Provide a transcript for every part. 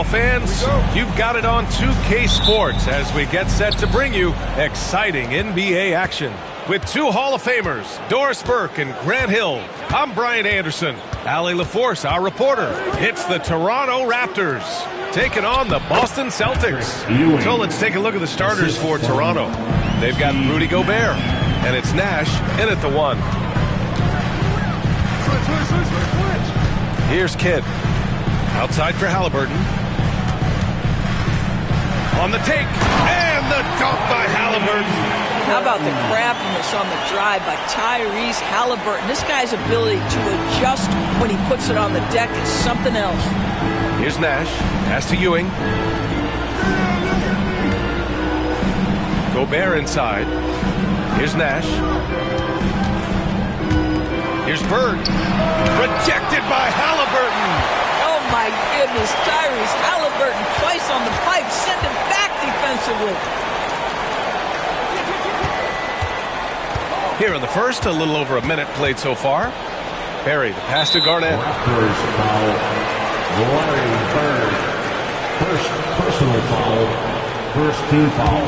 basketball fans, you've got it on 2K Sports as we get set to bring you exciting NBA action. With two Hall of Famers, Doris Burke and Grant Hill, I'm Brian Anderson. Allie LaForce, our reporter. It's the Toronto Raptors taking on the Boston Celtics. So let's take a look at the starters for Toronto. They've got Rudy Gobert, and it's Nash in at the 1. Here's Kidd. Outside for Halliburton. On the take, and the dunk by Halliburton. How about the craftiness on the drive by Tyrese Halliburton? This guy's ability to adjust when he puts it on the deck is something else. Here's Nash. Pass to Ewing. Gobert inside. Here's Nash. Here's Bird. Rejected by Halliburton. Oh my goodness, Tyrese Halliburton twice on the pipe. Send him back defensively. Here in the first, a little over a minute played so far. Barry, the pass to Garnett. Raptors foul. Larry Bird. First personal foul. First team foul.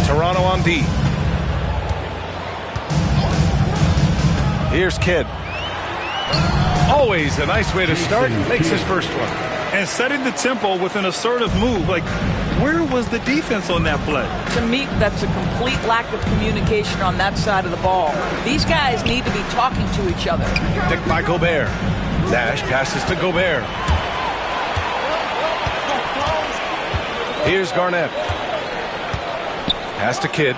Toronto on D. Here's Kidd. Always a nice way to start. Makes his first one. And setting the tempo with an assertive move. Like, where was the defense on that play? To me, that's a complete lack of communication on that side of the ball. These guys need to be talking to each other. Picked by Gobert. Nash passes to Gobert. Here's Garnett. Pass to Kidd.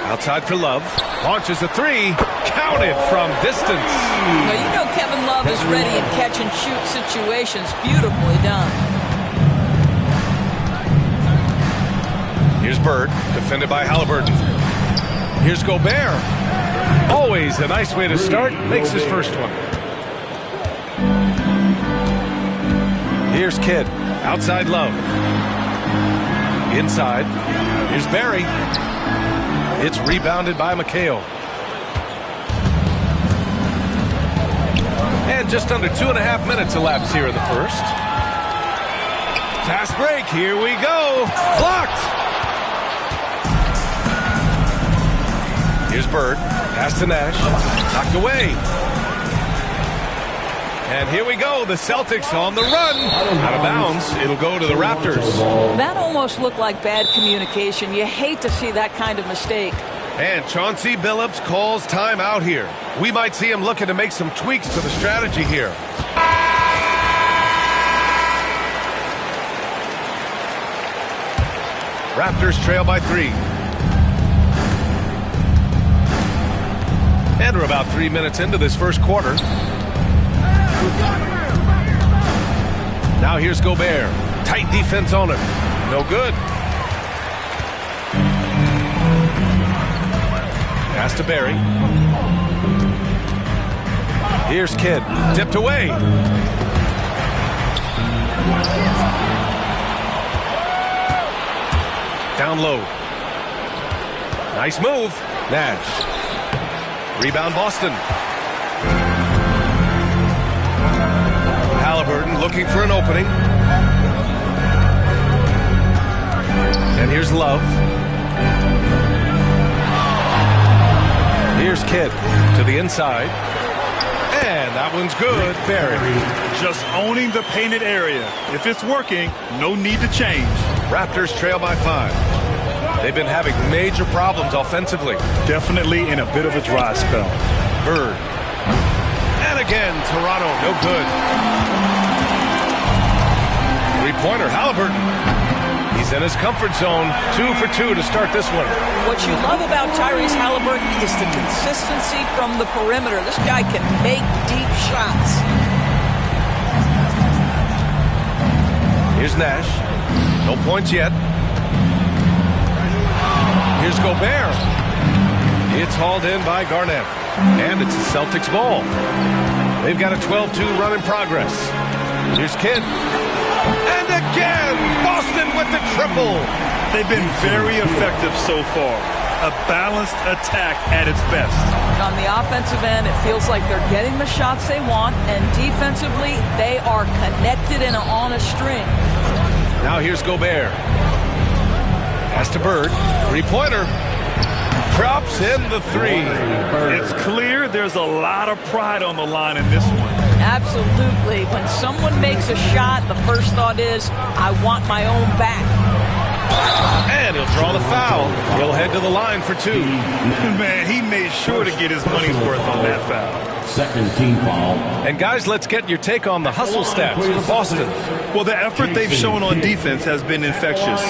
Outside for Love. Launches a three. Counted from distance. Now, you know Kevin Love is ready in catch-and-shoot situations. Beautifully done. Here's Bird. Defended by Halliburton. Here's Gobert. Always a nice way to start. Makes his first one. Here's Kidd. Outside Love. Inside. Here's Barry. It's rebounded by McHale. And just under 2.5 minutes elapsed here in the first. Fast break. Here we go. Blocked. Here's Bird. Pass to Nash. Knocked away. And here we go. The Celtics on the run. Out of bounds. It'll go to the Raptors. That almost looked like bad communication. You hate to see that kind of mistake. And Chauncey Billups calls timeout here. We might see him looking to make some tweaks to the strategy here. Raptors trail by 3. And we're about 3 minutes into this first quarter. Now here's Gobert. Tight defense on him. No good. Pass to Barry. Here's Kidd. Dipped away. Down low. Nice move. Nash. Rebound Boston. Halliburton looking for an opening. And here's Love. Here's Kidd to the inside. And that one's good. Barry. Just owning the painted area. If it's working, no need to change. Raptors trail by 5. They've been having major problems offensively. Definitely in a bit of a dry spell. Bird. And again, Toronto, no good. Three-pointer, Halliburton. He's in his comfort zone. 2 for 2 to start this one. What you love about Tyrese Halliburton is the consistency from the perimeter. This guy can make deep shots. Here's Nash. No points yet. Here's Gobert. It's hauled in by Garnett. And it's the Celtics ball. They've got a 12-2 run in progress. Here's Kidd. And again, Boston with the triple. They've been very effective so far. A balanced attack at its best. On the offensive end, it feels like they're getting the shots they want, and defensively, they are connected and on a string. Now here's Gobert. Pass to Bird. Three-pointer. Drops in the three. It's clear there's a lot of pride on the line in this one. Absolutely. When someone makes a shot, the first thought is, I want my own back. And he'll draw the foul. He'll head to the line for two. Man, he made sure to get his money's worth on that foul. Second team foul. And guys, let's get your take on the hustle stats for Boston. Well, the effort they've shown on defense has been infectious.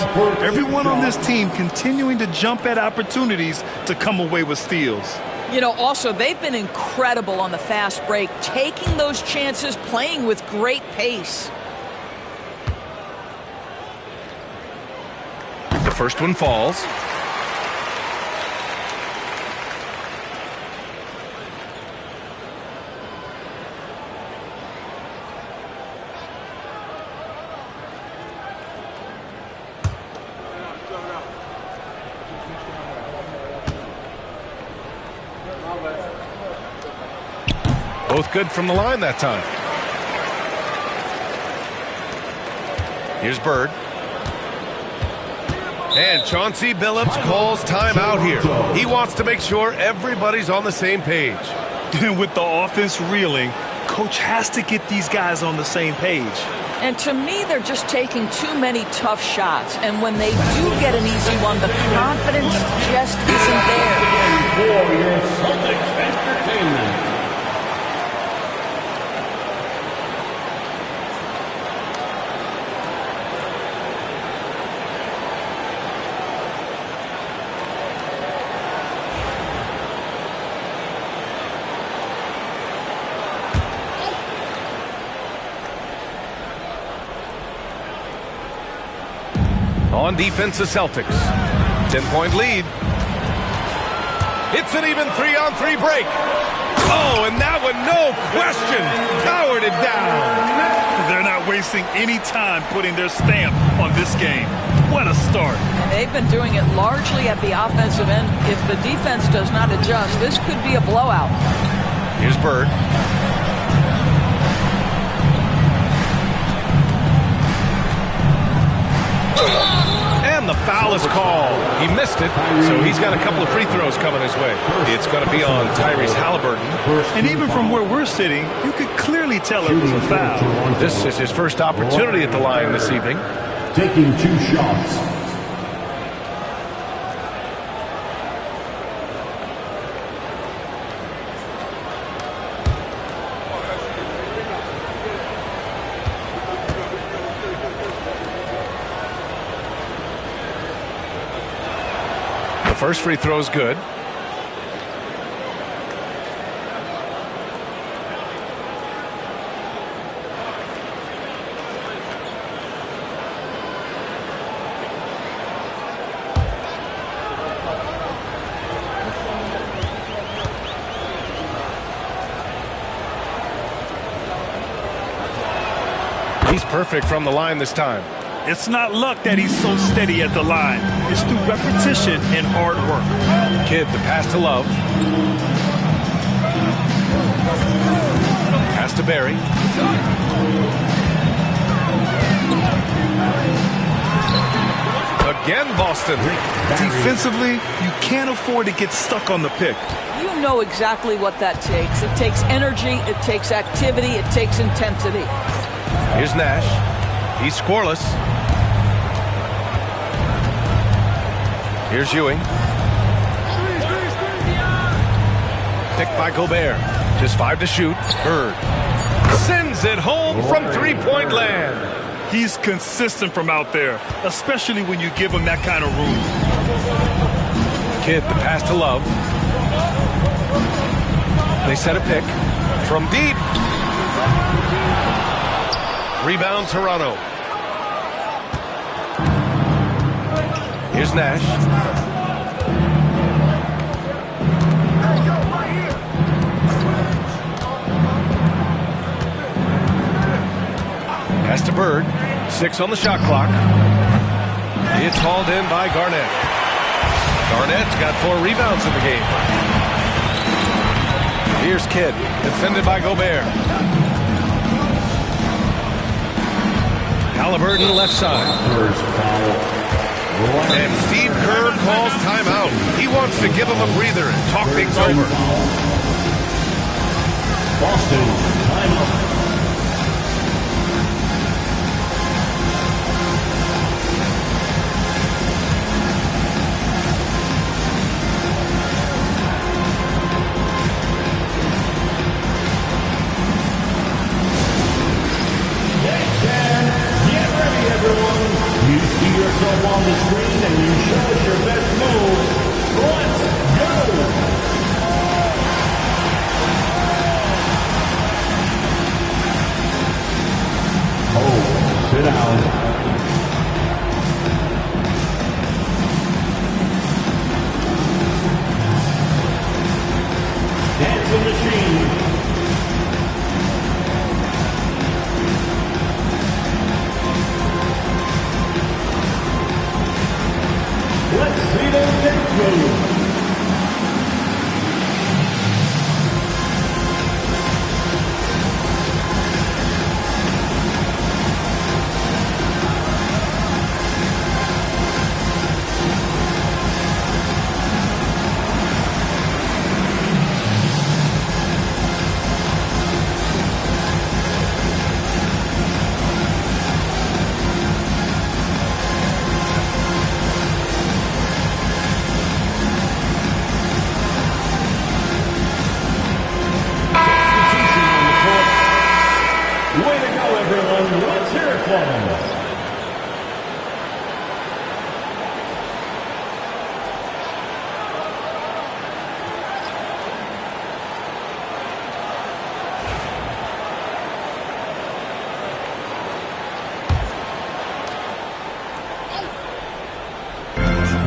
Everyone on this team continuing to jump at opportunities to come away with steals. You know, also, they've been incredible on the fast break, taking those chances, playing with great pace. The first one falls. Both good from the line that time. Here's Bird. And Chauncey Billups calls timeout here. He wants to make sure everybody's on the same page. With the offense reeling, coach has to get these guys on the same page. And to me, they're just taking too many tough shots. And when they do get an easy one, the confidence just isn't there. For your Celtics entertainment. On defense, the Celtics. 10-point lead. It's an even 3-on-3 break. Oh, and that one, no question, powered it down. They're not wasting any time putting their stamp on this game. What a start. And they've been doing it largely at the offensive end. If the defense does not adjust, this could be a blowout. Here's Bird. And the foul is called. He missed it, so he's got a couple of free throws coming his way. It's going to be on Tyrese Halliburton. And even from where we're sitting, you could clearly tell it was a foul. This is his first opportunity at the line this evening. Taking 2 shots. First free throw is good. He's perfect from the line this time. It's not luck that he's so steady at the line. It's through repetition and hard work. Kidd, the pass to Love. Pass to Barry. Again, Boston. Defensively, you can't afford to get stuck on the pick. You know exactly what that takes. It takes energy, it takes activity, it takes intensity. Here's Nash. He's scoreless. Here's Ewing. Picked by Gobert. Just 5 to shoot. Bird sends it home from three-point land. He's consistent from out there, especially when you give him that kind of room. Kidd, the pass to Love. They set a pick from deep. Rebound, Toronto. Here's Nash. Pass to Bird. 6 on the shot clock. It's hauled in by Garnett. Garnett's got 4 rebounds in the game. Here's Kidd, defended by Gobert. Halliburton left side. First foul. And Steve Kerr calls timeout. He wants to give him a breather and talk things over. Boston, timeout. You see yourself on the screen and you show us your best moves. Let's go! Oh, sit down. Dancing machine. Let's see those dance moves. Way to go, everyone. Let's hear it for them.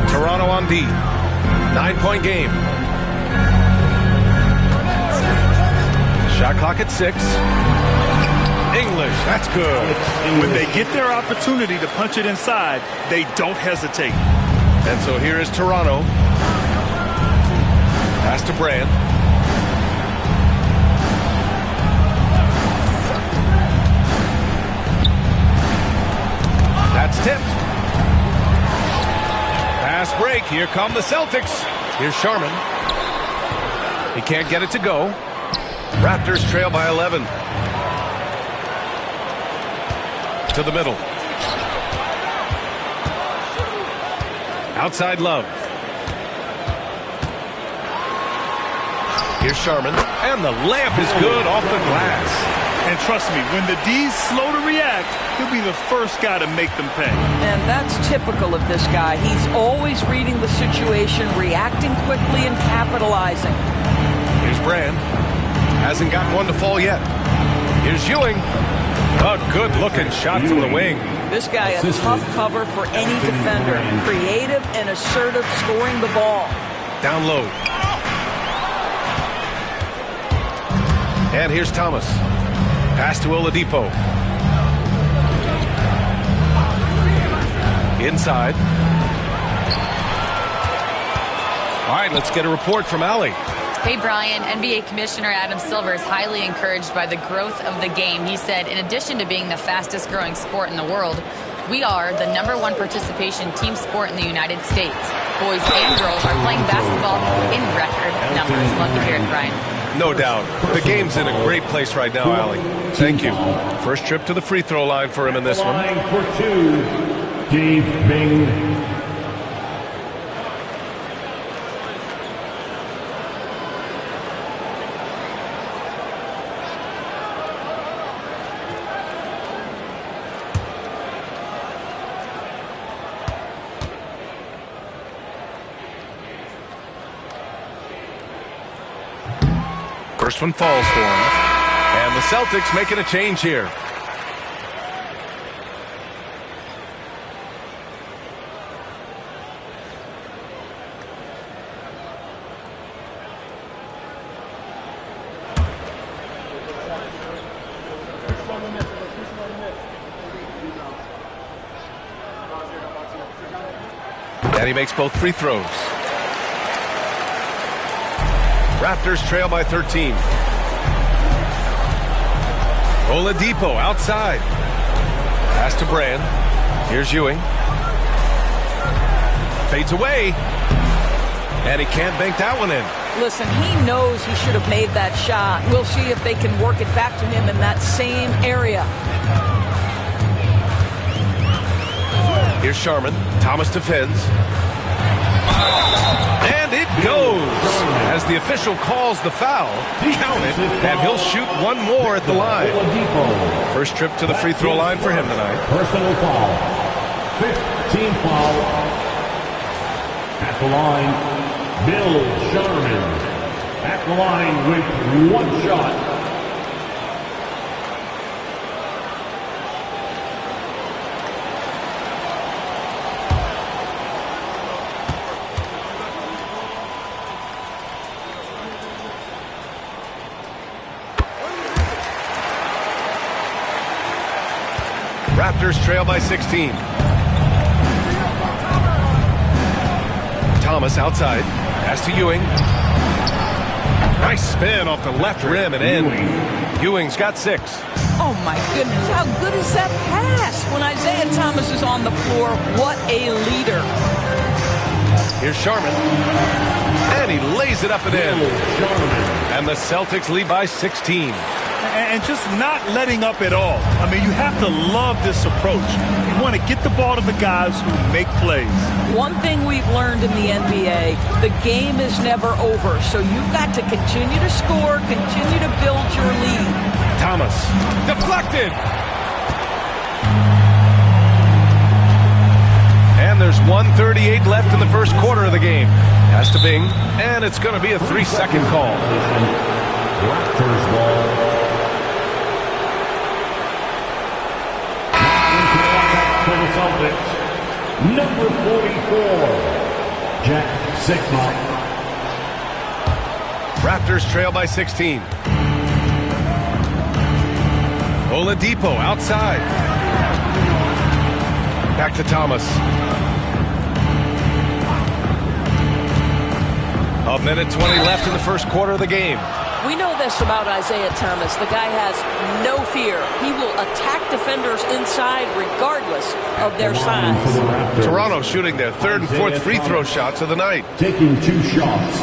Toronto on D. 9-point game. Shot clock at 6. English, that's good. When they get their opportunity to punch it inside, they don't hesitate. And so here is Toronto. Pass to Brand. That's tipped. Pass break. Here come the Celtics. Here's Sharman. He can't get it to go. Raptors trail by 11. To the middle. Outside Love. Here's Sharman. And the layup is good off the glass. And trust me, when the D's slow to react, he'll be the first guy to make them pay. And that's typical of this guy. He's always reading the situation, reacting quickly and capitalizing. Here's Brand. Hasn't gotten one to fall yet. Here's Ewing. A good-looking shot from the wing. This guy a tough cover for any defender. Creative and assertive scoring the ball. Down low. And here's Thomas. Pass to Oladipo. Inside. All right, let's get a report from Allie. Hey, Brian, NBA Commissioner Adam Silver is highly encouraged by the growth of the game. He said, in addition to being the fastest growing sport in the world, we are the #1 participation team sport in the United States. Boys and girls are playing basketball in record numbers. Love to hear it, Brian. No doubt. The game's in a great place right now, Allie. Thank you. First trip to the free throw line for him in this one. Line for 2, Dave Bing. First one falls for him. And the Celtics making a change here. And he makes both free throws. Raptors trail by 13. Oladipo outside. Pass to Brand. Here's Ewing. Fades away. And he can't bank that one in. Listen, he knows he should have made that shot. We'll see if they can work it back to him in that same area. Here's Sharman. Thomas defends. And it goes. As the official calls the foul, count it, and he'll shoot one more at the line. First trip to the free throw line for him tonight. Personal foul. 15th foul. At the line, Bill Sharman. At the line with one shot. Raptors trail by 16. Thomas outside. Pass to Ewing. Nice spin off the left rim and in. Ewing's got 6. Oh, my goodness. How good is that pass? When Isaiah Thomas is on the floor, what a leader. Here's Sharman. And he lays it up and in. And the Celtics lead by 16. And just not letting up at all. I mean, you have to love this approach. You want to get the ball to the guys who make plays. One thing we've learned in the NBA, the game is never over. So you've got to continue to score, continue to build your lead. Thomas. Deflected. And there's 1:38 left in the first quarter of the game. Pass to Bing. And it's going to be a 3-second call. Raptors ball. For the Celtics, number 44, Jack Sigma. Raptors trail by 16. Oladipo outside. Back to Thomas. A minute 20 left in the first quarter of the game. We know this about Isaiah Thomas. The guy has no fear. He will attack defenders inside regardless of their size. Toronto shooting their third and fourth free throw shots of the night. Taking 2 shots.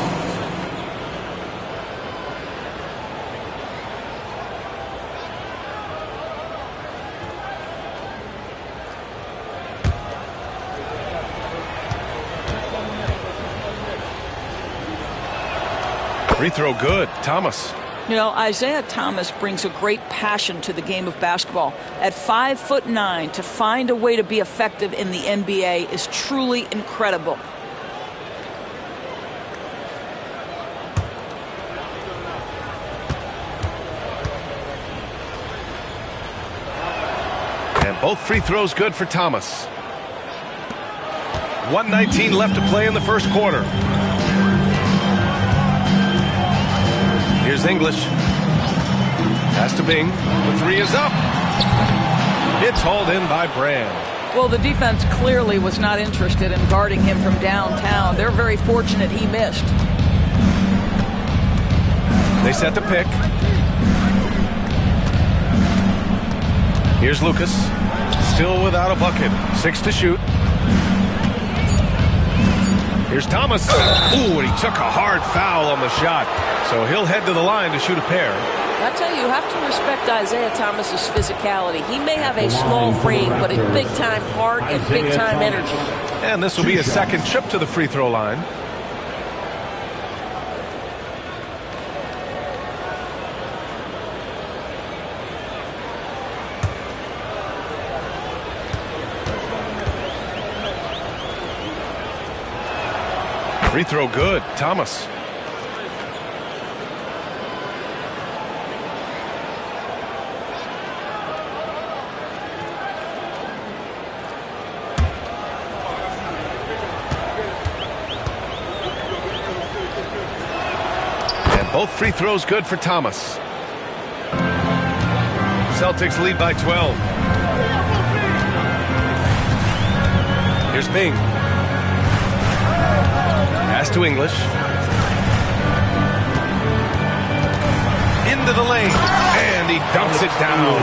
Free throw good. Thomas. You know, Isaiah Thomas brings a great passion to the game of basketball. At 5'9", to find a way to be effective in the NBA is truly incredible. And both free throws good for Thomas. 1:19 left to play in the first quarter. Here's English. Pass to Bing. The 3 is up. It's hauled in by Brand. Well, the defense clearly was not interested in guarding him from downtown. They're very fortunate he missed. They set the pick. Here's Lucas. Still without a bucket. 6 to shoot. Here's Thomas. Ooh, and he took a hard foul on the shot. So he'll head to the line to shoot a pair. I tell you have to respect Isaiah Thomas's physicality. He may have a small frame, but a big-time heart and big-time energy. And this will be his second trip to the free throw line. Free throw good. Thomas. And both free throws good for Thomas. Celtics lead by 12. Here's Bing. Pass to English. into the lane, and he dunks it down.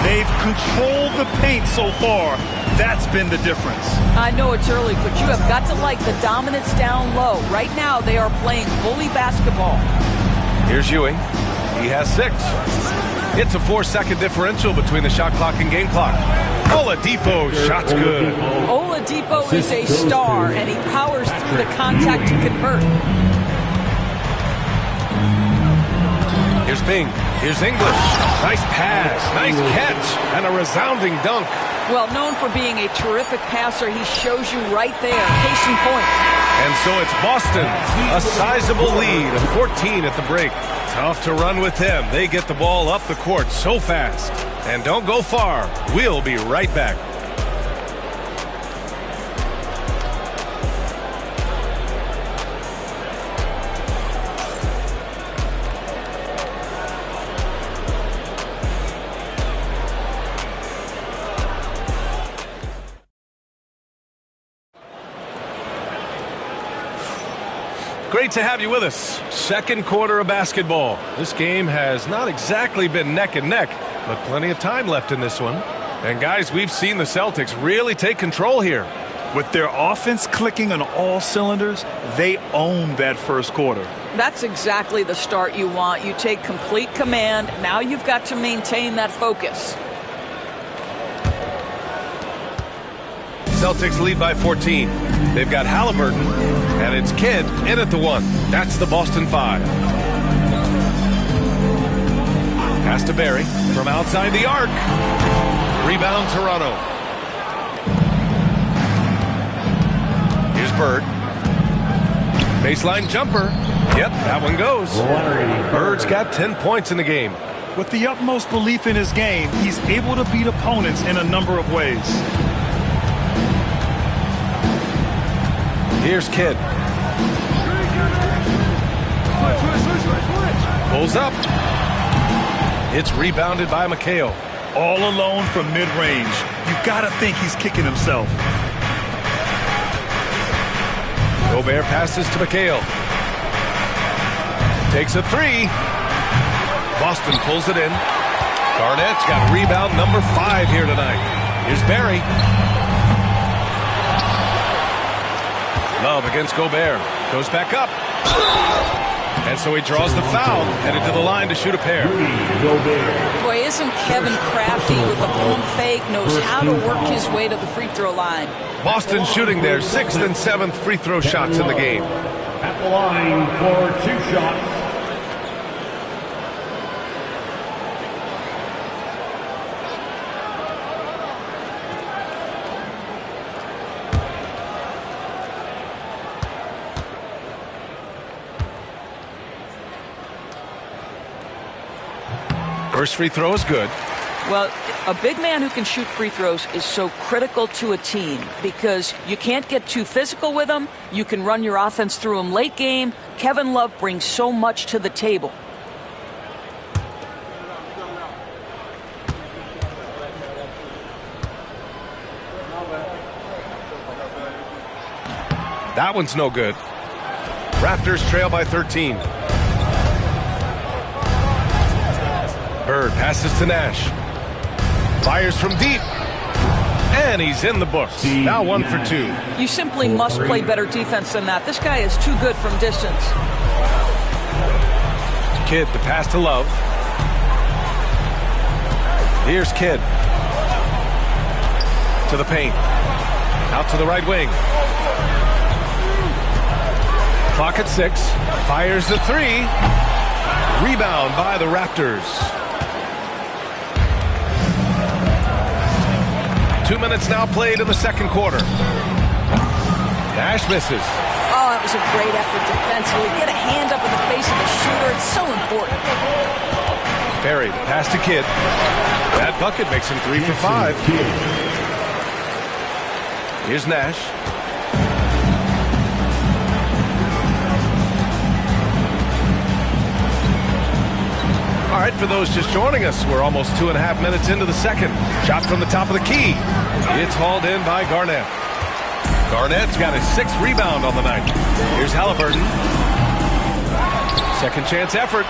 They've controlled the paint so far. That's been the difference. I know it's early, but you have got to like the dominance down low. Right now, they are playing bully basketball. Here's Ewing. He has 6. It's a 4-second differential between the shot clock and game clock. Oladipo, shot's good. Oladipo is a star, and he powers through the contact to convert. Here's Bing. Here's English. Nice pass, nice catch, and a resounding dunk. Well, known for being a terrific passer, he shows you right there. Case in point. And so it's Boston, a sizable lead of 14 at the break. Tough to run with them. They get the ball up the court so fast. And don't go far. We'll be right back. Great to have you with us. Second quarter of basketball. This game has not exactly been neck and neck, but plenty of time left in this one. And guys, we've seen the Celtics really take control here. With their offense clicking on all cylinders, they own that first quarter. That's exactly the start you want. You take complete command. Now you've got to maintain that focus. Celtics lead by 14. They've got Halliburton, and it's Kidd in at the 1. That's the Boston 5. Pass to Barry from outside the arc. Rebound Toronto. Here's Bird. Baseline jumper. Yep, that one goes. Bird's got 10 points in the game. With the utmost belief in his game, he's able to beat opponents in a number of ways. Here's Kidd. Pulls up. It's rebounded by McHale. All alone from mid-range. You gotta think he's kicking himself. Gobert passes to McHale. Takes a 3. Boston pulls it in. Garnett's got rebound number 5 here tonight. Here's Barry. Love against Gobert. Goes back up. And so he draws the foul, headed to the line to shoot a pair. Boy, isn't Kevin crafty with a pump fake, knows how to work his way to the free throw line. Boston shooting their 6th and 7th free throw shots in the game. At the line for 2 shots. First free throw is good. Well, a big man who can shoot free throws is so critical to a team because you can't get too physical with him. You can run your offense through him late game. Kevin Love brings so much to the table. That one's no good. Raptors trail by 13. Bird passes to Nash. Fires from deep. And he's in the books. Now 1 for 2. You simply must play better defense than that. This guy is too good from distance. Kidd, the pass to Love. Here's Kidd. To the paint. Out to the right wing. Clock at 6. Fires the 3. Rebound by the Raptors. 2 minutes now played in the second quarter. Nash misses. Oh, that was a great effort defensively. Get a hand up in the face of the shooter. It's so important. Barry, the pass to Kidd. That bucket makes him 3 for 5. Here's Nash. All right, for those just joining us, we're almost 2.5 minutes into the second. Shot from the top of the key. It's hauled in by Garnett. Garnett's got his 6th rebound on the night. Here's Halliburton. Second chance effort.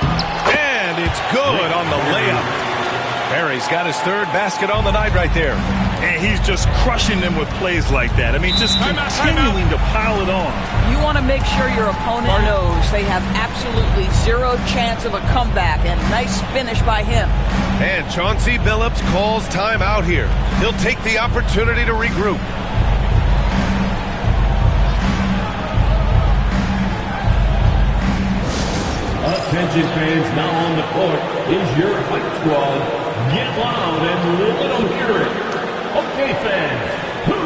And And it's good on the layup. Barry's got his third basket on the night right there. And he's just crushing them with plays like that. I mean, just continuing to pile it on. You want to make sure your opponent knows they have absolutely zero chance of a comeback, and nice finish by him. And Chauncey Billups calls time out here. He'll take the opportunity to regroup. Attention fans, now on the court is your hype squad. Get loud and let them hear it. Okay, fans, who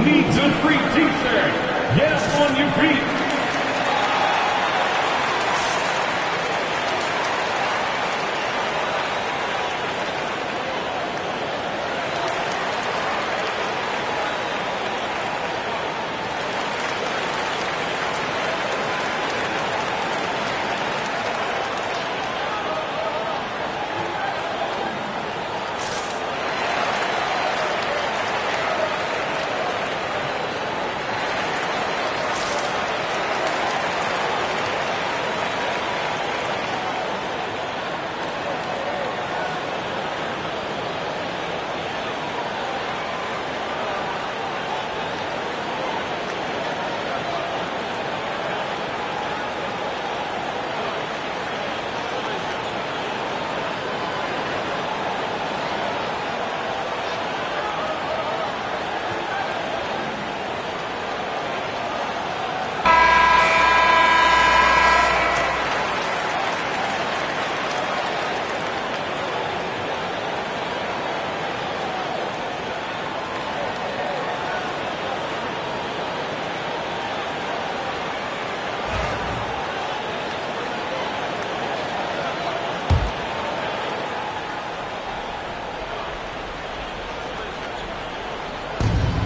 needs a free t-shirt? Get up on your feet.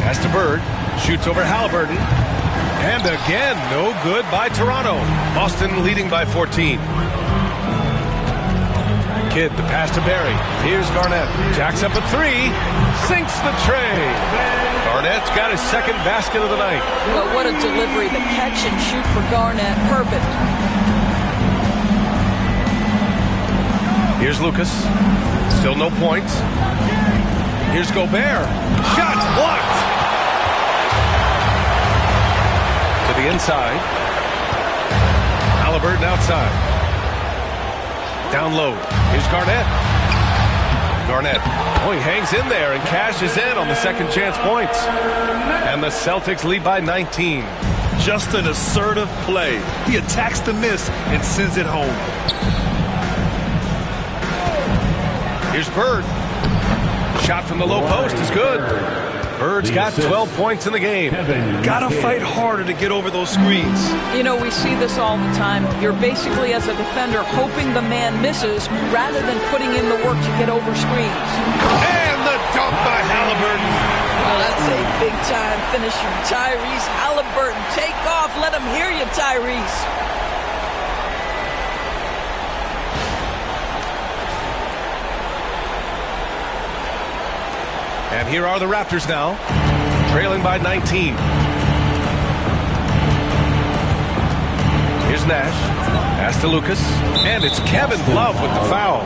Pass to Bird. Shoots over Halliburton. And again, no good by Toronto. Boston leading by 14. Kidd, the pass to Barry. Here's Garnett. Jacks up a three. Sinks the tray. Garnett's got his second basket of the night. Well, what a delivery. The catch and shoot for Garnett. Perfect. Here's Lucas. Still no points. Here's Gobert. Shot blocked. To the inside. Halliburton outside. Down low. Here's Garnett. Garnett. Oh, he hangs in there and cashes in on the second chance points. And the Celtics lead by 19. Just an assertive play. He attacks the miss and sends it home. Here's Bird. Shot from the low post is good. Bird's got 12 points in the game. Gotta fight harder to get over those screens. You know, we see this all the time. You're basically, as a defender, hoping the man misses rather than putting in the work to get over screens. And the dunk by Halliburton. Well, that's a big-time finish from Tyrese Halliburton. Take off. Let him hear you, Tyrese. And here are the Raptors now, trailing by 19. Here's Nash. Pass to Lucas. And it's Kevin Love with the foul.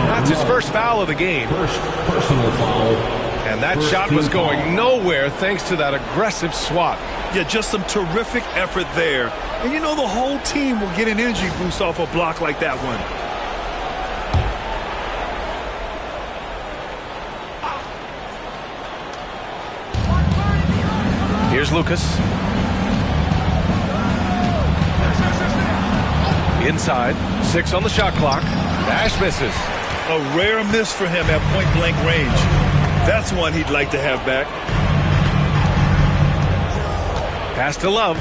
That's his first foul of the game. First personal foul. And that shot was going nowhere thanks to that aggressive swat. Yeah, just some terrific effort there. And you know the whole team will get an energy boost off a block like that one. Here's Lucas. Inside. 6 on the shot clock. Nash misses. A rare miss for him at point-blank range. That's one he'd like to have back. Pass to Love.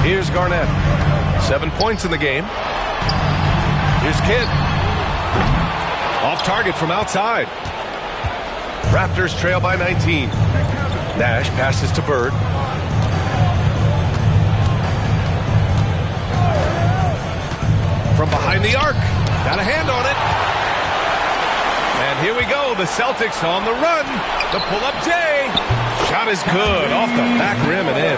Here's Garnett. 7 points in the game. Here's Kidd. Off target from outside. Raptors trail by 19. Nash passes to Bird. From behind the arc. Got a hand on it. And here we go. The Celtics on the run. The pull-up J. Shot is good. Off the back rim and in.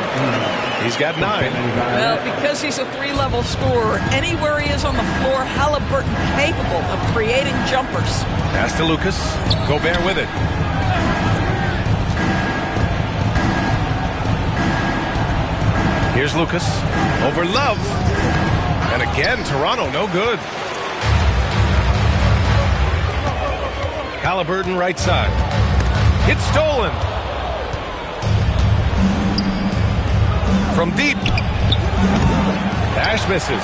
He's got 9. Well, because he's a 3-level scorer, anywhere he is on the floor, Halliburton capable of creating jumpers. Pass to Lucas. Gobert with it. Here's Lucas. Over Love. And again, Toronto, no good. Halliburton right side. It's stolen. From deep. Nash misses.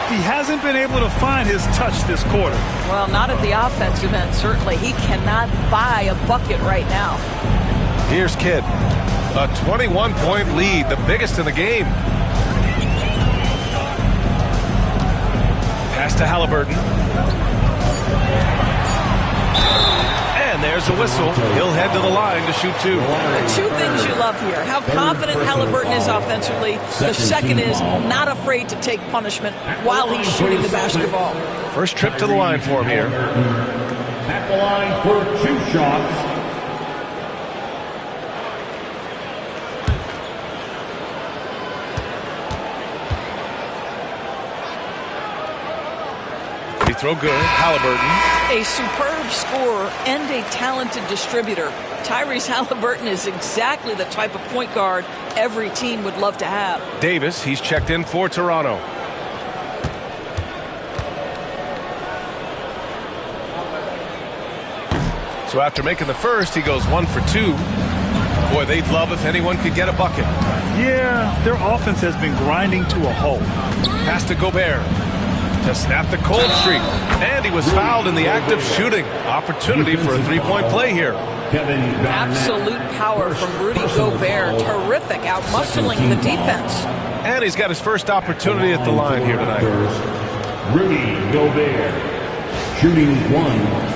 He hasn't been able to find his touch this quarter. Well, not at the offensive end, certainly. He cannot buy a bucket right now. Here's Kidd. A 21-point lead, the biggest in the game. Pass to Halliburton. And there's a whistle. He'll head to the line to shoot 2. The 2 things you love here, how confident Halliburton is offensively. The second is not afraid to take punishment while he's shooting the basketball. First trip to the line for him here. At the line for 2 shots. Free throw good. Halliburton. A superb scorer and a talented distributor. Tyrese Halliburton is exactly the type of point guard every team would love to have. Davis, he's checked in for Toronto. So after making the first, he goes 1 for 2. Boy, they'd love if anyone could get a bucket. Yeah, their offense has been grinding to a halt. Pass to Gobert to snap the cold streak. And he was fouled in the act of shooting. Opportunity for a 3-point play here. Absolute power from Rudy Gobert. Terrific, out-muscling the defense. And he's got his first opportunity at the line here tonight. Rudy Gobert, shooting 1.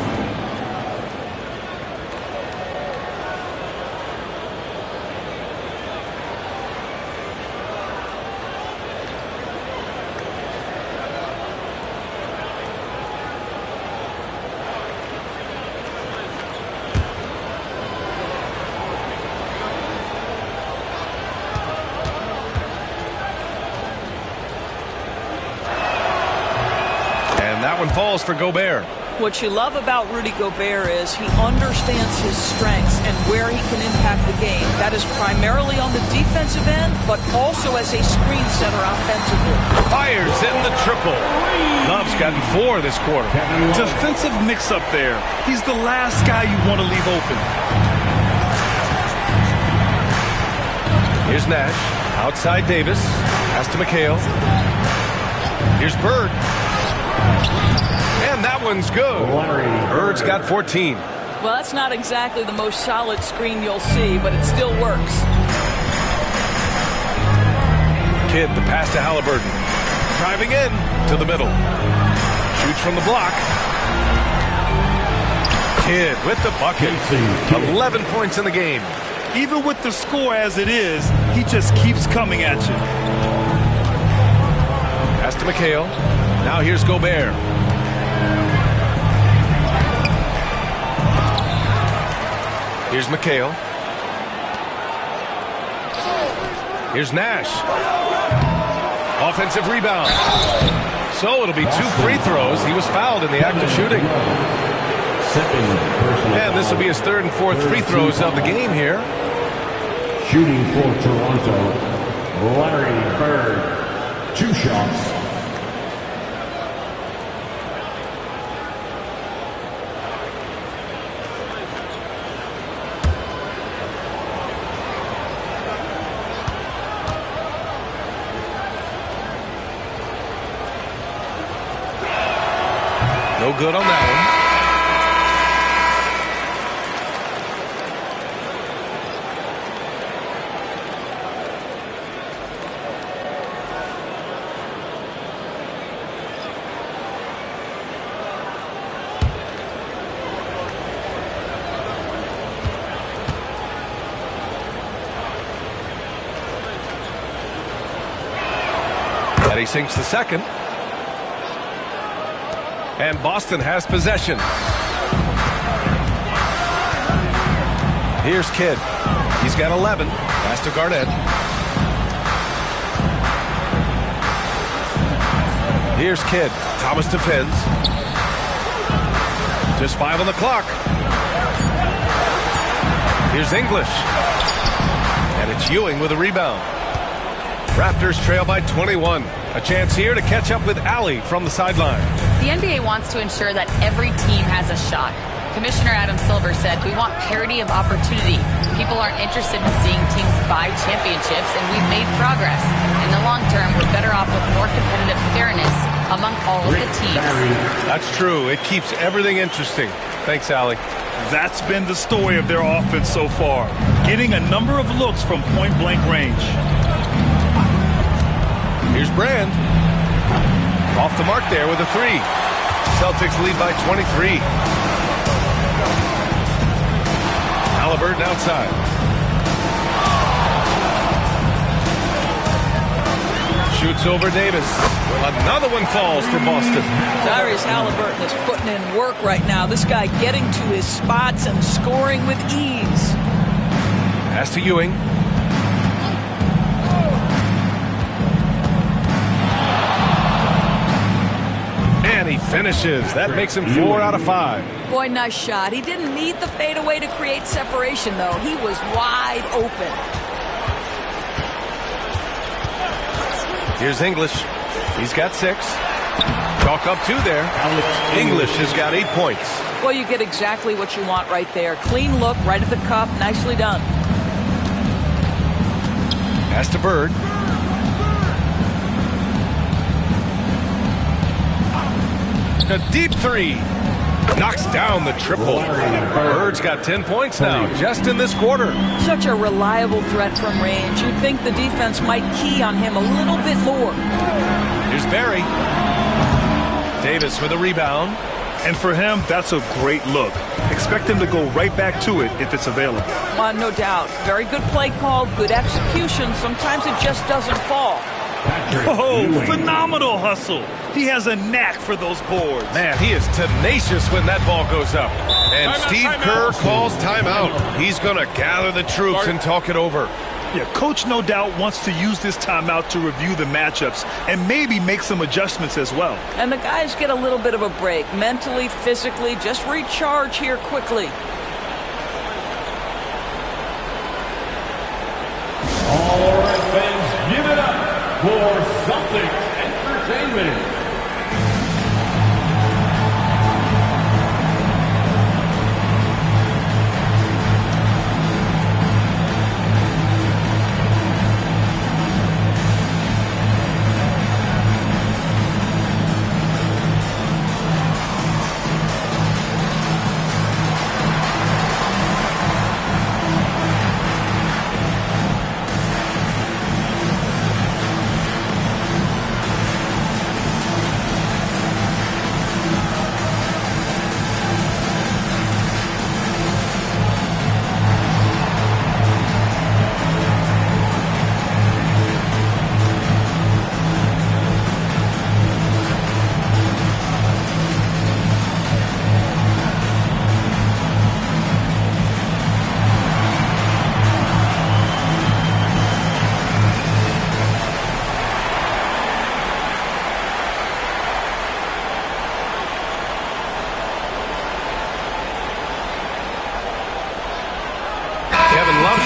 That one falls for Gobert. What you love about Rudy Gobert is he understands his strengths and where he can impact the game. That is primarily on the defensive end, but also as a screen setter offensively. Fires in the triple. Love's gotten 4 this quarter. Defensive mix-up there. He's the last guy you want to leave open. Here's Nash. Outside Davis. Pass to McHale. Here's Bird. And that one's good. Bird's got 14. Well, that's not exactly the most solid screen you'll see, but it still works. Kidd, the pass to Halliburton. Driving in to the middle. Shoots from the block. Kidd with the bucket. 11 points in the game. Even with the score as it is, he just keeps coming at you. Pass to McHale. Now here's Gobert. Here's McHale. Here's Nash. Offensive rebound. So it'll be 2 free throws. He was fouled in the act of shooting. And this will be his 3rd and 4th free throws of the game here. Shooting for Toronto, Larry Bird. 2 shots. No good on that one. And he sinks the second. And Boston has possession. Here's Kidd. He's got 11. Pass to Garnett. Here's Kidd. Thomas defends. Just 5 on the clock. Here's English. And it's Ewing with a rebound. Raptors trail by 21. A chance here to catch up with Allie from the sideline. The NBA wants to ensure that every team has a shot. Commissioner Adam Silver said, we want parity of opportunity. People aren't interested in seeing teams buy championships, and we've made progress. In the long term, we're better off with more competitive fairness among all of the teams. That's true. It keeps everything interesting. Thanks, Allie. That's been the story of their offense so far, getting a number of looks from point-blank range. Here's Brand. Off the mark there with a 3. Celtics lead by 23. Halliburton outside. Shoots over Davis. Another one falls for Boston. Tyrese Halliburton is putting in work right now. This guy getting to his spots and scoring with ease. Pass to Ewing. And he finishes. That makes him 4 out of 5. Boy, nice shot. He didn't need the fadeaway to create separation, though. He was wide open. Here's English. He's got 6. Chalk up 2 there. English has got 8 points. Well, you get exactly what you want right there. Clean look, right at the cup. Nicely done. Pass to Bird. A deep 3. Knocks down the triple. Bird's got 10 points now, just in this quarter. Such a reliable threat from range. You'd think the defense might key on him a little bit more. Here's Barry. Davis with a rebound. And for him, that's a great look. Expect him to go right back to it if it's available. No doubt. Very good play call, good execution. Sometimes it just doesn't fall. Oh, phenomenal hustle. He has a knack for those boards. Man, he is tenacious when that ball goes up. And Steve Kerr calls timeout. He's going to gather the troops and talk it over. Yeah, Coach no doubt wants to use this timeout to review the matchups and maybe make some adjustments as well. And the guys get a little bit of a break. Mentally, physically, just recharge here quickly. All right, fans, give it up for Celtics Entertainment.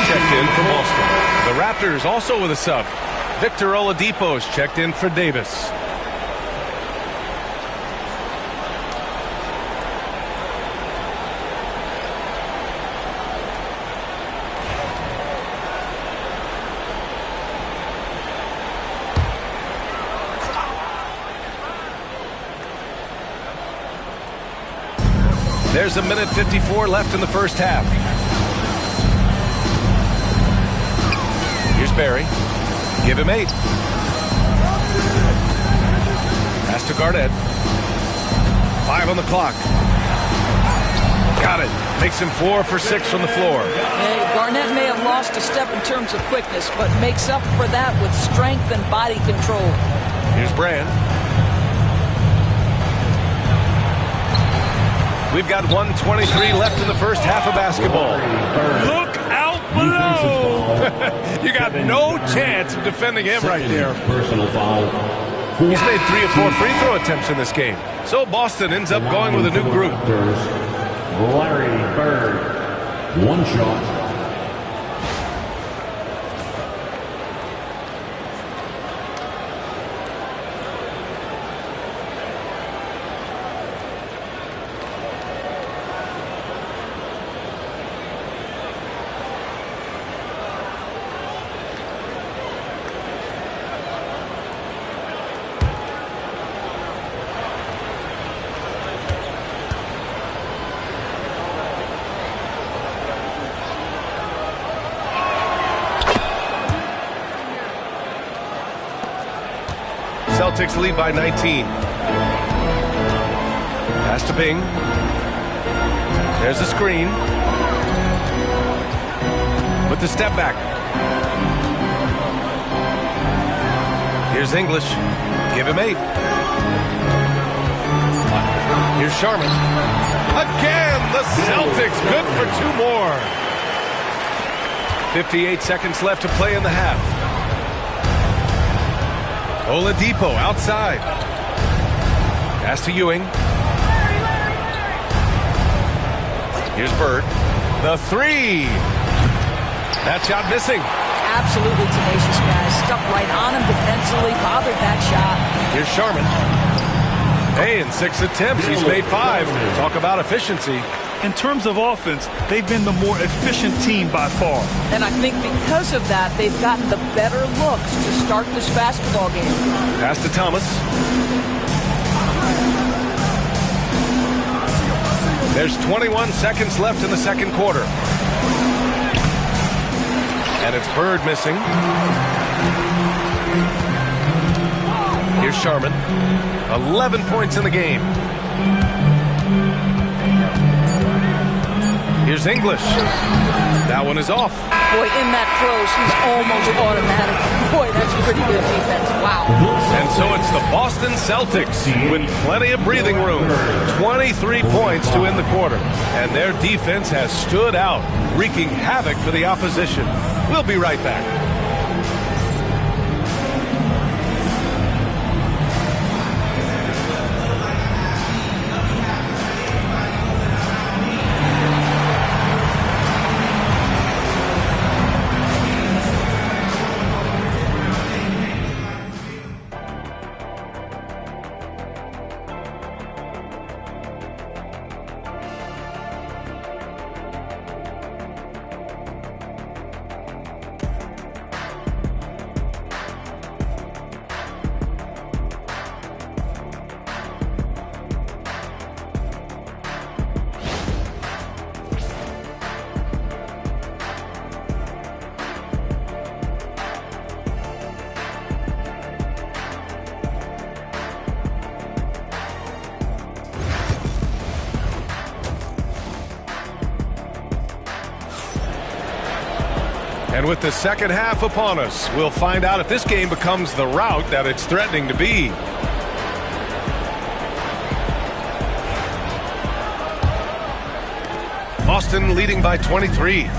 Checked in for Boston. The Raptors also with a sub. Victor Oladipo's checked in for Davis. There's a minute 54 left in the first half. Here's Barry. Give him 8. Pass to Garnett. 5 on the clock. Got it. Makes him 4 for 6 from the floor. Hey, Garnett may have lost a step in terms of quickness, but makes up for that with strength and body control. Here's Brand. We've got 1:23 left in the first half of basketball. Look out below! You got no chance of defending him right there. Personal foul. He's made 3 of 4 free throw attempts in this game. So Boston ends up going with a new group. Larry Bird, 1 shot. Celtics lead by 19. Pass to Bing. There's a screen. With the step back. Here's English. Give him 8. Here's Sharman. Again, the Celtics good for 2 more. 58 seconds left to play in the half. Oladipo outside. Pass to Ewing. Here's Bird. The 3. That shot missing. Absolutely tenacious, guys. Stuck right on him defensively, bothered that shot. Here's Sharman. Hey, in 6 attempts, he's made 5. Talk about efficiency. In terms of offense, they've been the more efficient team by far. And I think because of that, they've gotten the better looks to start this basketball game. Pass to Thomas. There's 21 seconds left in the second quarter. And it's Bird missing. Here's Sharman. 11 points in the game. Here's English. That one is off. Boy, in that close, he's almost automatic. Boy, that's pretty good defense. Wow. And so it's the Boston Celtics with plenty of breathing room. 23 points to end the quarter. And their defense has stood out, wreaking havoc for the opposition. We'll be right back. And with the second half upon us, we'll find out if this game becomes the rout that it's threatening to be. Boston leading by 23.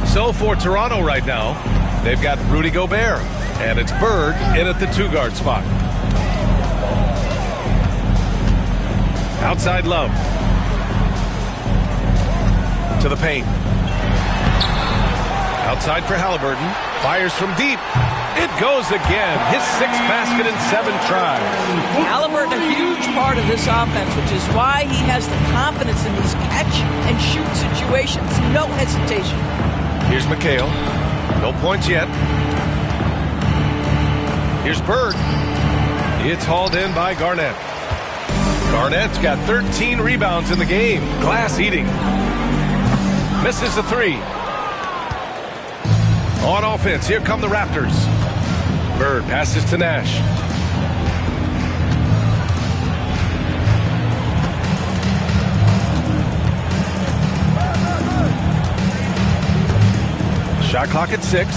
So for Toronto right now, they've got Rudy Gobert, and it's Bird in at the 2-guard spot. Outside Love. To the paint. Outside for Halliburton. Fires from deep. It goes again. His 6th basket in 7 tries. Halliburton, a huge part of this offense, which is why he has the confidence in these catch-and-shoot situations. No hesitation. Here's McHale. No points yet. Here's Bird. It's hauled in by Garnett. Garnett's got 13 rebounds in the game. Glass eating. Misses the 3. On offense, here come the Raptors. Bird passes to Nash. Shot clock at 6.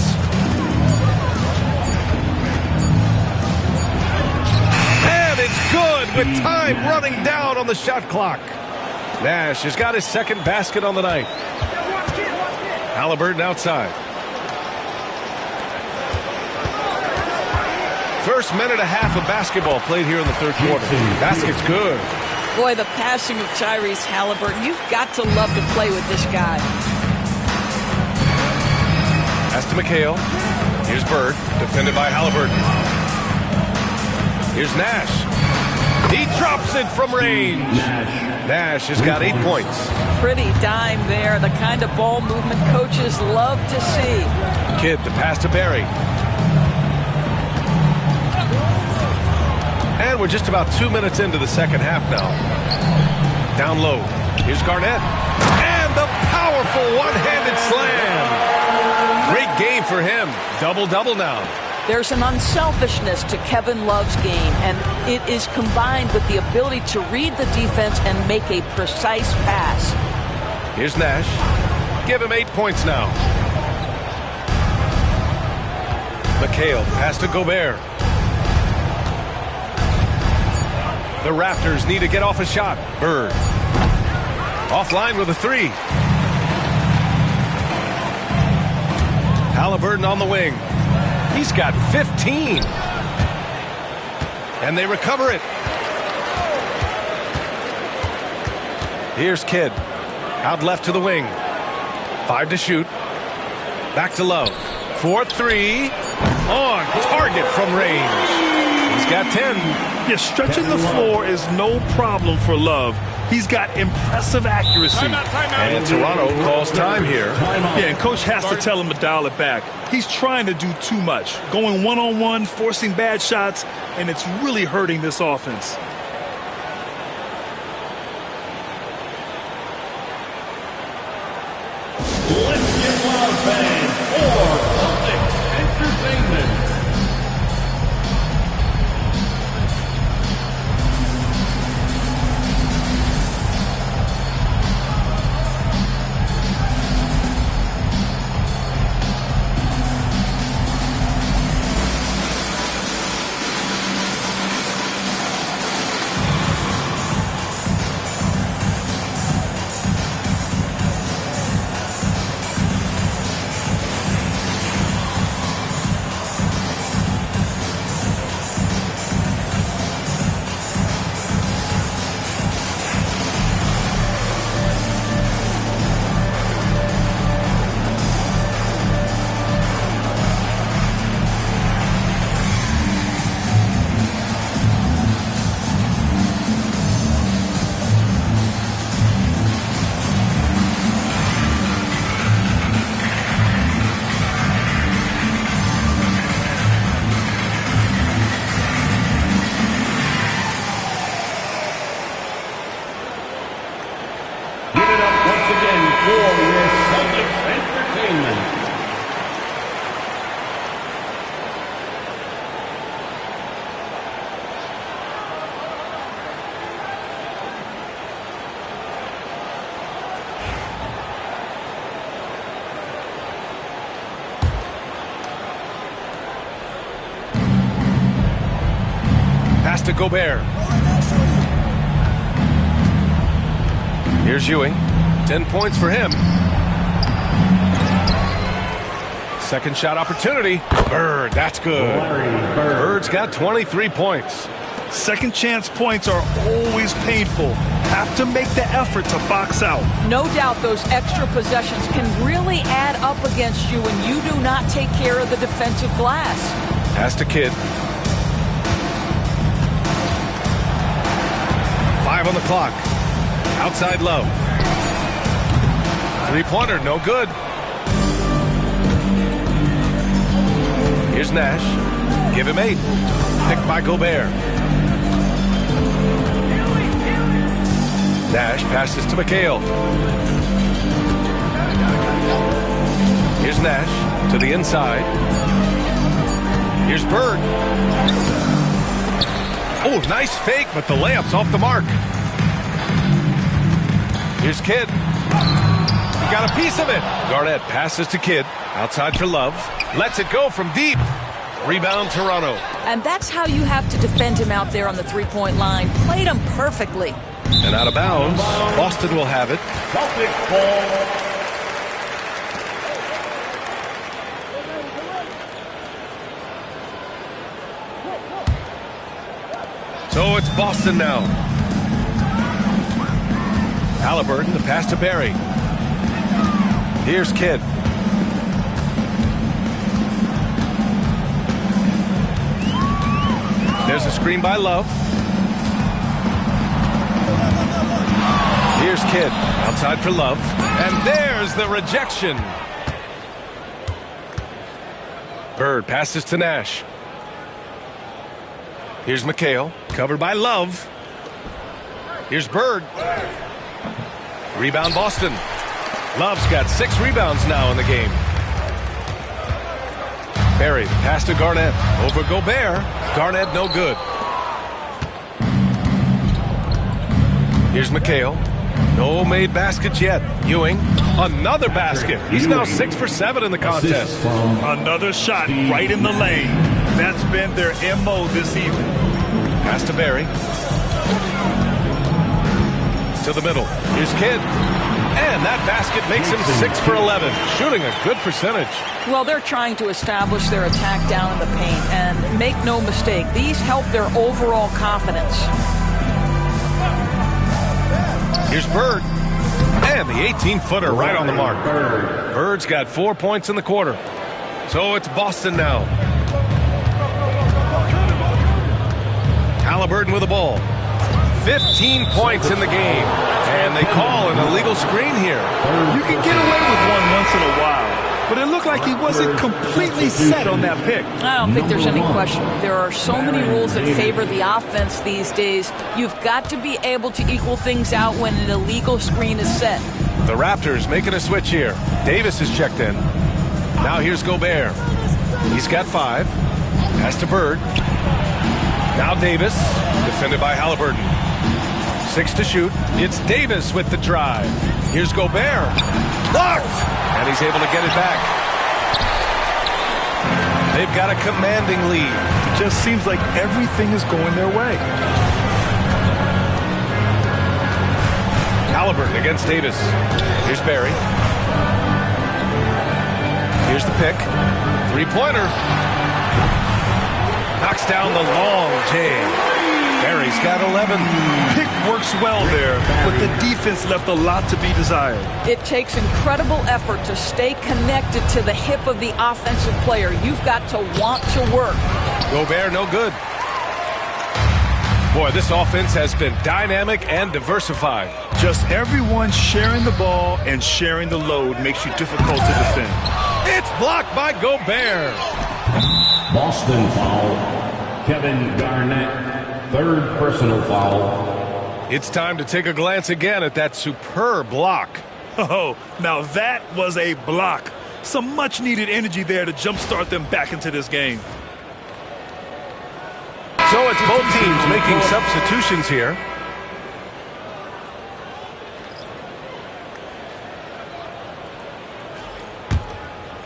And it's good with time running down on the shot clock. Nash has got his 2nd basket on the night. Halliburton outside. First minute and a half of basketball played here in the third quarter. Basket's good. Boy, the passing of Tyrese Halliburton. You've got to love to play with this guy. Pass to McHale. Here's Bird, defended by Halliburton. Here's Nash. He drops it from range. Nash has got 8 points. Pretty dime there. The kind of ball movement coaches love to see. Kidd to pass to Barry. And we're just about 2 minutes into the second half now. Down low. Here's Garnett. And the powerful one-handed slam. Great game for him. Double-double now. There's an unselfishness to Kevin Love's game, and it is combined with the ability to read the defense and make a precise pass. Here's Nash. Give him 8 points now. McHale pass to Gobert. The Raptors need to get off a shot. Bird. Offline with a 3. Halliburton on the wing. He's got 15. And they recover it. Here's Kidd. Out left to the wing. 5 to shoot. Back to Love. 4-3. On target from range. He's got 10. Yeah, stretching the floor is no problem for Love. He's got impressive accuracy. And Toronto calls time here. Yeah, and coach has to tell him to dial it back. He's trying to do too much. Going one-on-one, forcing bad shots, and it's really hurting this offense. Let's get loud, fans, for Celtics Entertainment. Pass to Gobert. Here's Ewing. 10 points for him. Second shot opportunity. Bird, that's good. Bird's got 23 points. Second chance points are always painful. Have to make the effort to box out. No doubt those extra possessions can really add up against you when you do not take care of the defensive glass. Pass to Kidd. 5 on the clock. Outside Love. Three-pointer, no good. Here's Nash. Give him 8. Picked by Gobert. Nash passes to McHale. Here's Nash to the inside. Here's Bird. Oh, nice fake, but the layup's off the mark. Here's Kidd. Got a piece of it. Garnett passes to Kidd. Outside for Love. Lets it go from deep. Rebound Toronto. And that's how you have to defend him out there on the three-point line. Played him perfectly. And out of bounds. Boston will have it. Celtics ball. So it's Boston now. Halliburton, the pass to Barry. Here's Kidd. There's a screen by Love. Here's Kidd. Outside for Love. And there's the rejection. Bird passes to Nash. Here's McHale. Covered by Love. Here's Bird. Rebound Boston. Love's got 6 rebounds now in the game. Barry, pass to Garnett. Over Gobert. Garnett no good. Here's McHale. No made baskets yet. Ewing, another basket. He's now 6 for 7 in the contest. Another shot right in the lane. That's been their MO this evening. Pass to Barry. To the middle. Here's Kidd. And that basket makes him 6 for 11. Shooting a good percentage. Well, they're trying to establish their attack down in the paint. And make no mistake, these help their overall confidence. Here's Bird. And the 18-footer right on the mark. Bird's got 4 points in the quarter. So it's Boston now. Halliburton with the ball. 15 points in the game. And they call an illegal screen here. You can get away with one once in a while, but it looked like he wasn't completely set on that pick. I don't think there's any question. There are so many rules that favor the offense these days. You've got to be able to equal things out when an illegal screen is set. The Raptors making a switch here. Davis is checked in. Now here's Gobert. He's got 5. Pass to Bird. Now Davis, defended by Halliburton. 6 to shoot. It's Davis with the drive. Here's Gobert. Blocked! And he's able to get it back. They've got a commanding lead. It just seems like everything is going their way. Halliburton against Davis. Here's Barry. Here's the pick. 3-pointer. Knocks down the long J. Barry's got 11. Pick works well there, but the defense left a lot to be desired. It takes incredible effort to stay connected to the hip of the offensive player. You've got to want to work. Gobert no good. Boy, this offense has been dynamic and diversified. Just everyone sharing the ball and sharing the load makes you difficult to defend. It's blocked by Gobert. Boston foul. Kevin Garnett. 3rd personal foul. It's time to take a glance again at that superb block. Oh, now that was a block. Some much-needed energy there to jumpstart them back into this game. So it's both teams making substitutions here.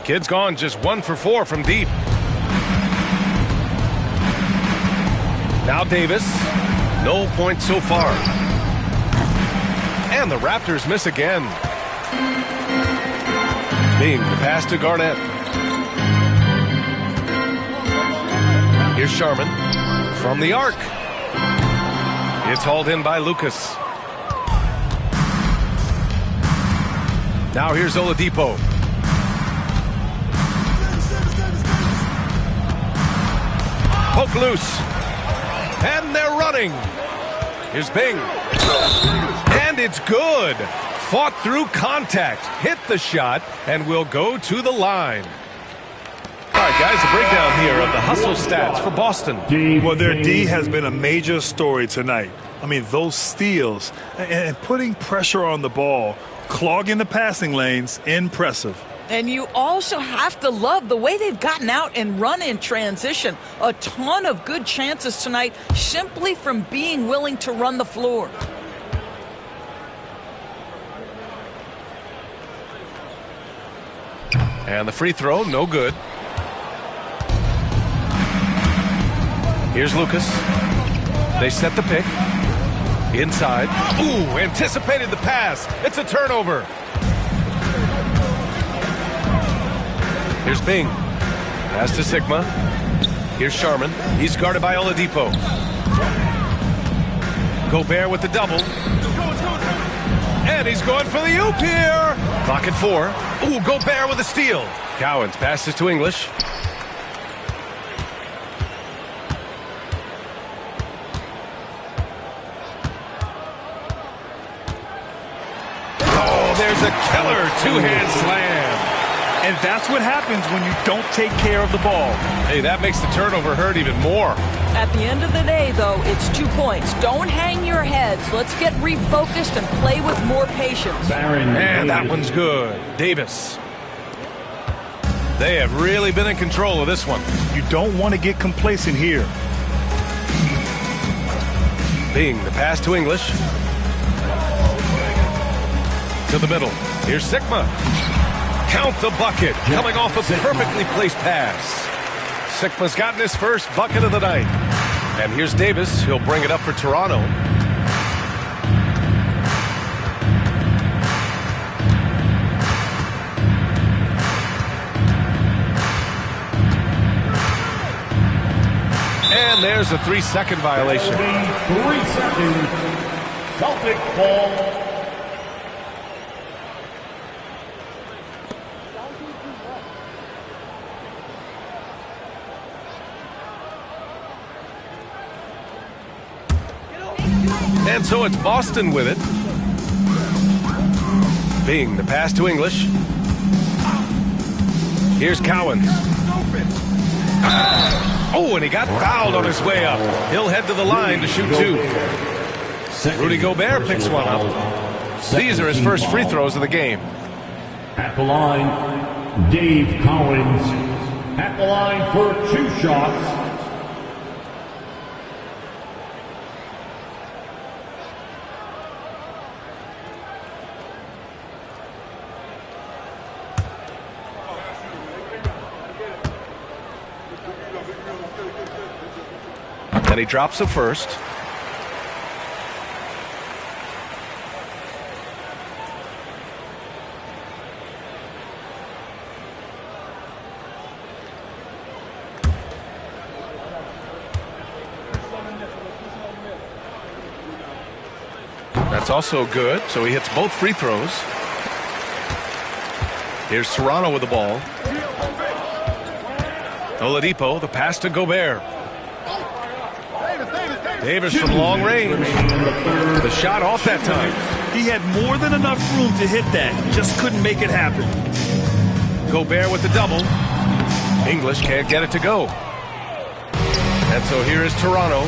Kidd's gone just 1 for 4 from deep. Now Davis. No points so far. And the Raptors miss again. Bing, the pass to Garnett. Here's Sharman from the arc. It's hauled in by Lucas. Now here's Oladipo. Poke loose. And they're running. Here's Bing. And it's good. Fought through contact. Hit the shot and will go to the line. All right, guys, a breakdown here of the hustle stats for Boston. Well, their D has been a major story tonight. I mean, those steals and putting pressure on the ball, clogging the passing lanes, impressive. And you also have to love the way they've gotten out and run in transition. A ton of good chances tonight simply from being willing to run the floor. And the free throw, no good. Here's Lucas. They set the pick. Inside. Ooh, anticipated the pass. It's a turnover. Here's Bing. Pass to Sigma. Here's Sharman. He's guarded by Oladipo. Gobert with the double. And he's going for the oop here. Clock at 4. Ooh, Gobert with a steal. Cowens passes to English. Oh, there's a killer two-hand slam. And that's what happens when you don't take care of the ball. Hey, that makes the turnover hurt even more. At the end of the day, though, it's 2 points. Don't hang your heads. Let's get refocused and play with more patience. And that one's good. Davis. They have really been in control of this one. You don't want to get complacent here. Bing, the pass to English. To the middle. Here's Sigma. Count the bucket. Coming off a perfectly placed pass. Sigma's gotten his first bucket of the night. And here's Davis. He'll bring it up for Toronto. And there's a 3-second violation. 3 seconds. Celtic ball. And so it's Boston with it. Bing, the pass to English. Here's Cowens. Oh, and he got fouled on his way up. He'll head to the line to shoot 2. Rudy Gobert picks one up. These are his first free throws of the game. At the line, Dave Cowens. At the line for 2 shots. And he drops the first. That's also good, so he hits both free throws. Here's Toronto with the ball. Oladipo, the pass to Gobert. Davis from long range. The shot off that time. He had more than enough room to hit that. Just couldn't make it happen. Gobert with the double. English can't get it to go. And so here is Toronto.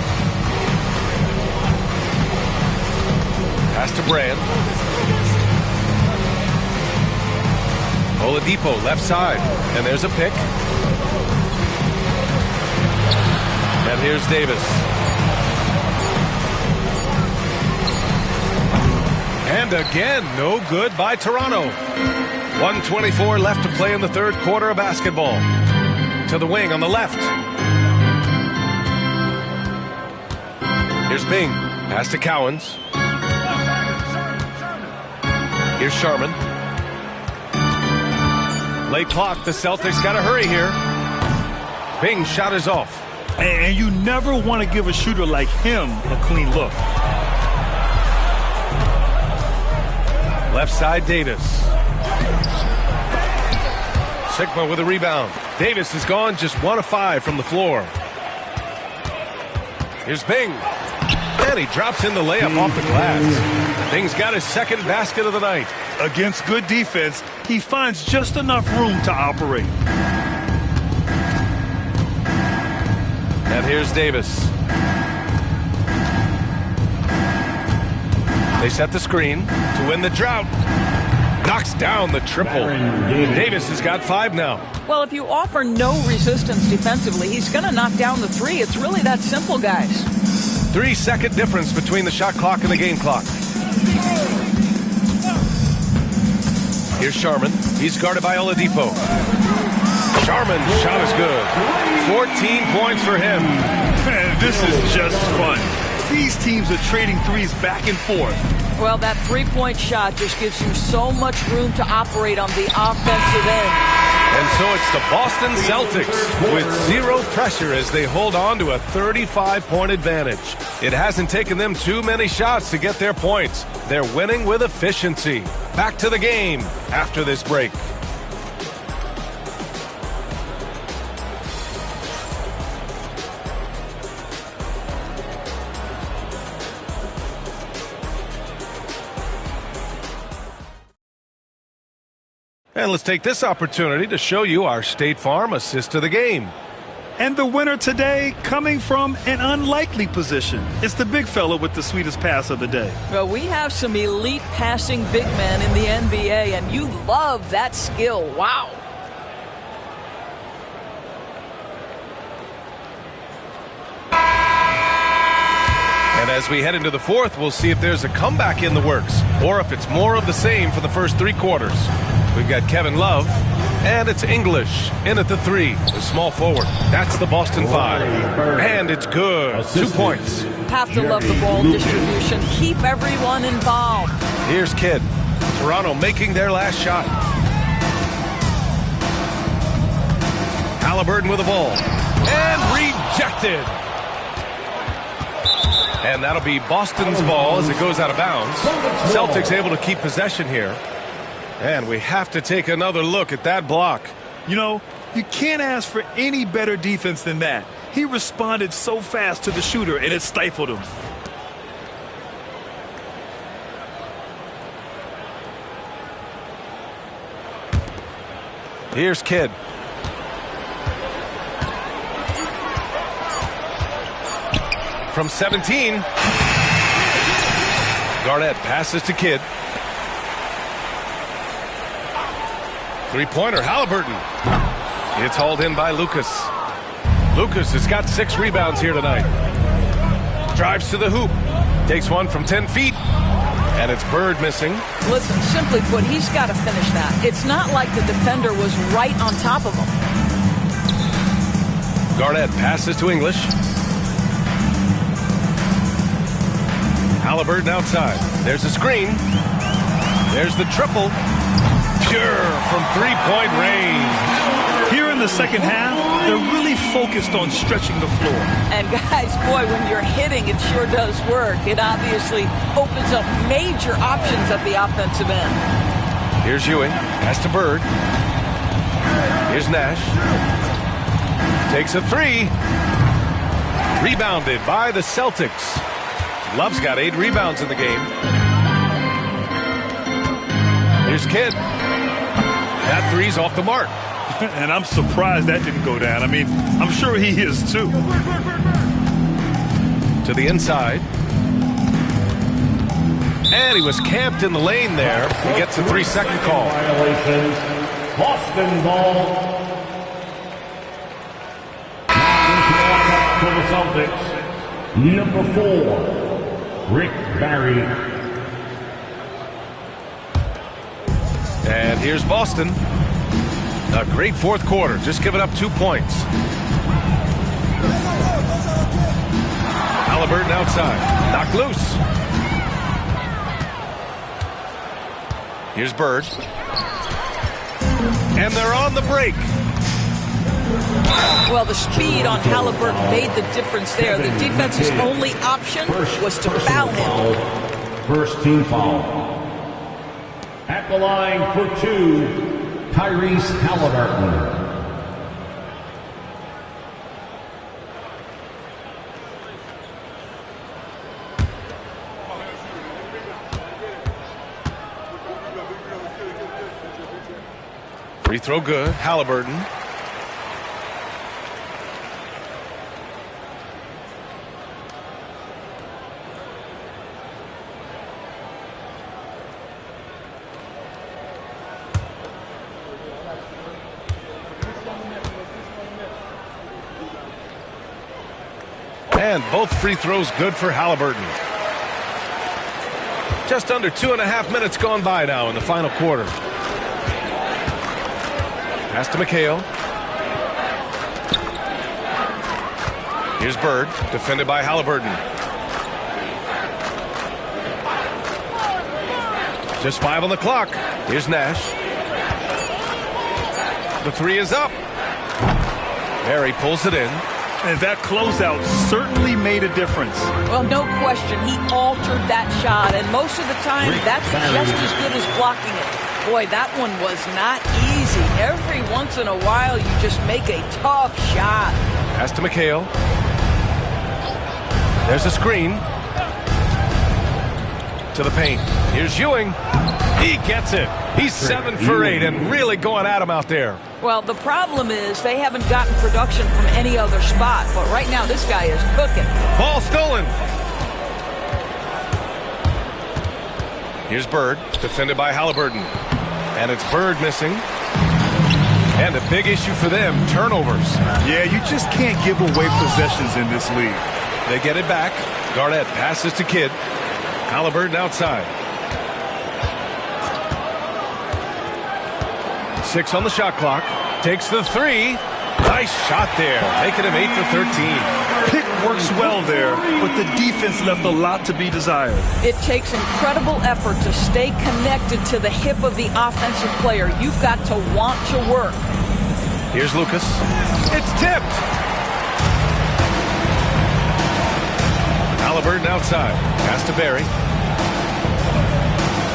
Pass to Brand. Oladipo left side. And there's a pick. And here's Davis. And again, no good by Toronto. 1:24 left to play in the third quarter of basketball. To the wing on the left. Here's Bing. Pass to Cowens. Here's Sharman. Late clock. The Celtics got to hurry here. Bing's shot is off. And you never want to give a shooter like him a clean look. Left side, Davis. Sigma with a rebound. Davis is gone just 1 of 5 from the floor. Here's Bing. And he drops in the layup off the glass. Bing's got his second basket of the night. Against good defense, he finds just enough room to operate. And here's Davis. They set the screen to win the drought. Knocks down the triple. Davis has got 5 now. Well, if you offer no resistance defensively, he's going to knock down the 3. It's really that simple, guys. 3-second difference between the shot clock and the game clock. Here's Sharman. He's guarded by Oladipo. Sharman's shot is good. 14 points for him. Man, this is just fun. These teams are trading threes back and forth. Well, that 3-point shot just gives you so much room to operate on the offensive end. And so it's the Boston Celtics with zero pressure as they hold on to a 35-point advantage. It hasn't taken them too many shots to get their points. They're winning with efficiency. Back to the game after this break. And let's take this opportunity to show you our State Farm assist to the game. And the winner today coming from an unlikely position. It's the big fella with the sweetest pass of the day. Well, we have some elite passing big men in the NBA, and you love that skill. Wow. And as we head into the fourth, we'll see if there's a comeback in the works or if it's more of the same for the first three quarters. We've got Kevin Love, and it's English in at the three, the small forward. That's the Boston five. And it's good. 2 points. Have to love the ball distribution. Keep everyone involved. Here's Kidd. Toronto making their last shot. Halliburton with the ball. And rejected. And that'll be Boston's ball as it goes out of bounds. Celtics able to keep possession here. And we have to take another look at that block. You know, you can't ask for any better defense than that. He responded so fast to the shooter, and it stifled him. Here's Kidd. From 17. Garnett passes to Kidd. Three-pointer, Halliburton. It's hauled in by Lucas. Lucas has got 6 rebounds here tonight. Drives to the hoop. Takes one from 10 feet. And it's Bird missing. Listen, simply put, he's got to finish that. It's not like the defender was right on top of him. Garnett passes to English. Halliburton outside. There's a screen. There's the triple. Pure from three-point range. Here in the second half, they're really focused on stretching the floor. And guys, boy, when you're hitting, it sure does work. It obviously opens up major options at the offensive end. Here's Ewing. Pass to Bird. Here's Nash. Takes a three. Rebounded by the Celtics. Love's got 8 rebounds in the game. Here's Kidd. That three's off the mark. And I'm surprised that didn't go down. I mean, I'm sure he is too. To the inside. And he was camped in the lane there. He gets a 3-second call. Violations. Boston ball. Now to the Celtics. Number 4, Rick Barry. And here's Boston. A great fourth quarter, just giving up 2 points. Halliburton outside, knocked loose. Here's Bird. And they're on the break. Well, the speed on Halliburton made the difference there. The defense's only option was to foul him. First team foul. At the line for 2, Tyrese Halliburton. Free throw good, Halliburton. And both free throws good for Halliburton. Just under 2.5 minutes gone by now in the final quarter. Pass to McHale. Here's Bird, defended by Halliburton. Just 5 on the clock. Here's Nash. The three is up. Barry pulls it in. And that closeout certainly made a difference. Well, no question. He altered that shot, and most of the time, that's just as good as blocking it. Boy, that one was not easy. Every once in a while, you just make a tough shot. Pass to McHale. There's a screen. To the paint. Here's Ewing. He gets it. He's 7 for 8 and really going at him out there. Well, the problem is they haven't gotten production from any other spot, but right now this guy is cooking. Ball stolen. Here's Bird, defended by Halliburton. And it's Bird missing. And a big issue for them, turnovers. Yeah, you just can't give away possessions in this league. They get it back. Garnett passes to Kidd. Halliburton outside. 6 on the shot clock. Takes the three. Nice shot there. Making him 8 for 13. Pick works well there, but the defense left a lot to be desired. It takes incredible effort to stay connected to the hip of the offensive player. You've got to want to work. Here's Lucas. It's tipped. Halliburton outside. Pass to Barry.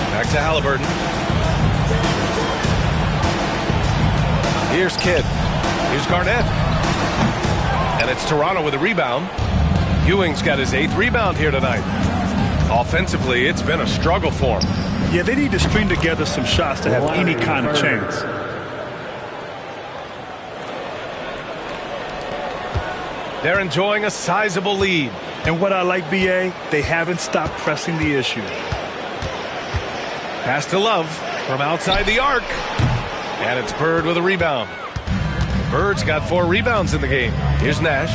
Back to Halliburton. Here's Kidd. Here's Garnett. And it's Toronto with a rebound. Ewing's got his 8th rebound here tonight. Offensively, it's been a struggle for him. Yeah, they need to string together some shots to have any kind of chance. They're enjoying a sizable lead. And what I like, BA, they haven't stopped pressing the issue. Pass to Love from outside the arc. And it's Bird with a rebound. Bird's got 4 rebounds in the game. Here's Nash.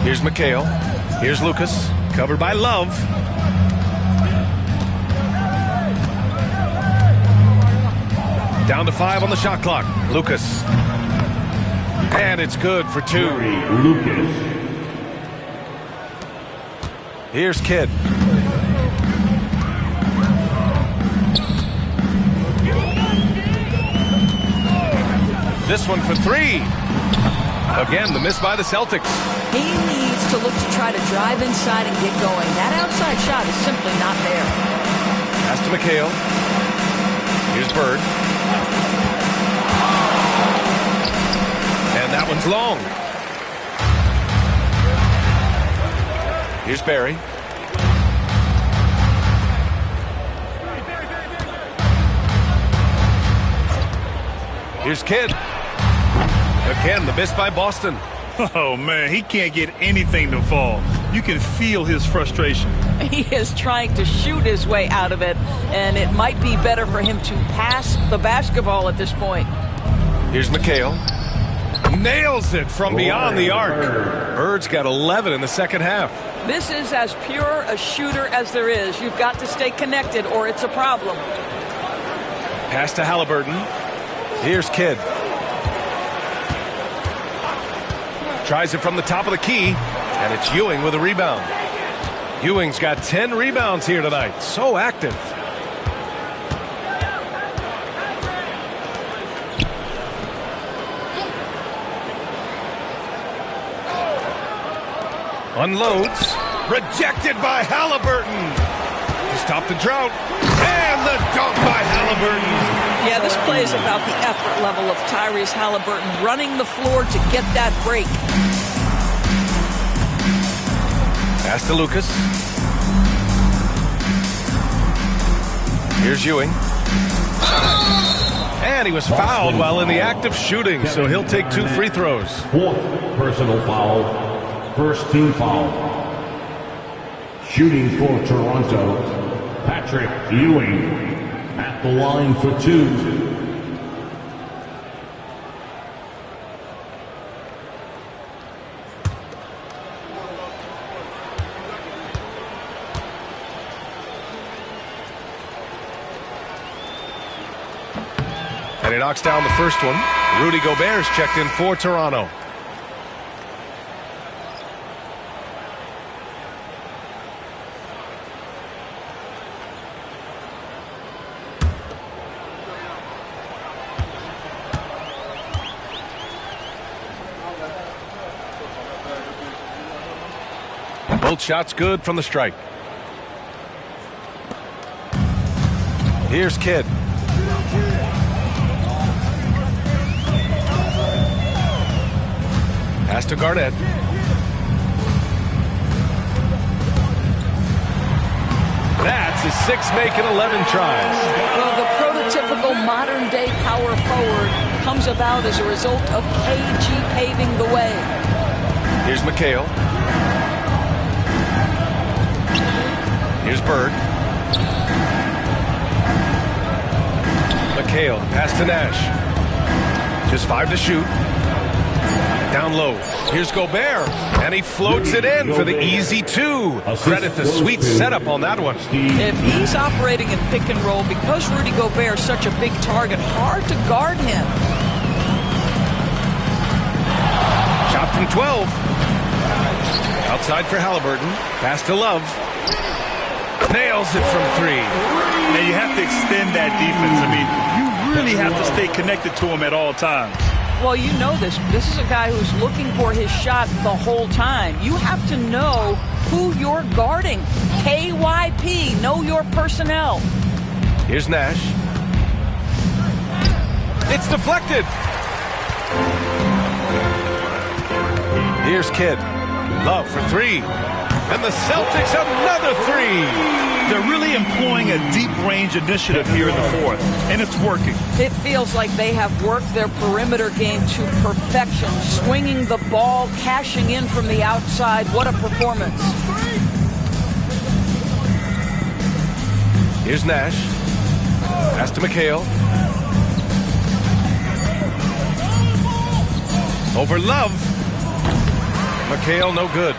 Here's McHale. Here's Lucas. Covered by Love. Down to 5 on the shot clock. Lucas. And it's good for 2. Lucas. Here's Kidd. This one for 3. Again, the miss by the Celtics. He needs to look to try to drive inside and get going. That outside shot is simply not there. Pass to McHale. Here's Bird. And that one's long. Here's Barry. Here's Kidd. Again, the miss by Boston. Oh, man, he can't get anything to fall. You can feel his frustration. He is trying to shoot his way out of it, and it might be better for him to pass the basketball at this point. Here's McHale. Nails it from beyond the arc. Bird's got 11 in the second half. This is as pure a shooter as there is. You've got to stay connected or it's a problem. Pass to Halliburton. Here's Kidd. Tries it from the top of the key, and it's Ewing with a rebound. Ewing's got 10 rebounds here tonight. So active. Unloads. Rejected by Halliburton. To stop the drought. And the dunk by Halliburton. Yeah, this play is about the effort level of Tyrese Halliburton running the floor to get that break. Pass to Lucas. Here's Ewing. And he was fouled while in the act of shooting, so he'll take 2 free throws. 4th personal foul. First team foul. Shooting for Toronto, Patrick Ewing. At the line for 2. And he knocks down the first one. Rudy Gobert's checked in for Toronto. Both shots good from the strike. Here's Kidd. Pass to Garnett. That's his 6th make in 11 tries. Well, the prototypical modern-day power forward comes about as a result of KG paving the way. Here's McHale. Here's Bird. McHale, pass to Nash. Just 5 to shoot. Down low. Here's Gobert. And he floats it in for the easy 2. Credit the sweet setup on that one. If he's operating in pick and roll, because Rudy Gobert is such a big target, hard to guard him. Shot from 12. Outside for Halliburton. Pass to Love. Nails it from 3. Now you have to extend that defense. I mean, you really have to stay connected to him at all times. Well, you know this. This is a guy who's looking for his shot the whole time. You have to know who you're guarding. KYP, know your personnel. Here's Nash. It's deflected. Here's Kidd. Love for 3. And the Celtics another 3. They're really employing a deep range initiative here in the 4th, and it's working. It feels like they have worked their perimeter game to perfection, swinging the ball, cashing in from the outside. What a performance. Here's Nash. Pass to McHale. Over Love. McHale no good.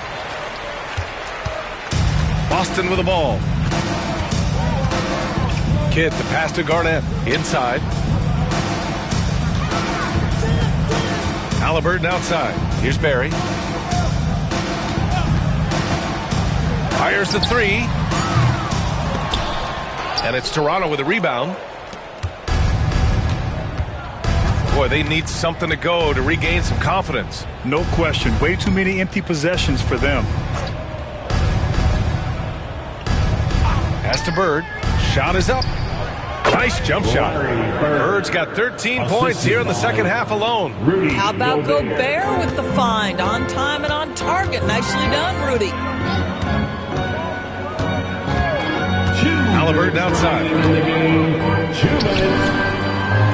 Boston with the ball. Kidd to pass to Garnett. Inside. Halliburton outside. Here's Barry. Fires the 3. And it's Toronto with a rebound. Boy, they need something to go to regain some confidence. No question. Way too many empty possessions for them. Pass to Bird. Shot is up. Nice jump shot. Bird's got 13 points here in the second half alone. How about Gobert with the find? On time and on target. Nicely done, Rudy. Halliburton outside.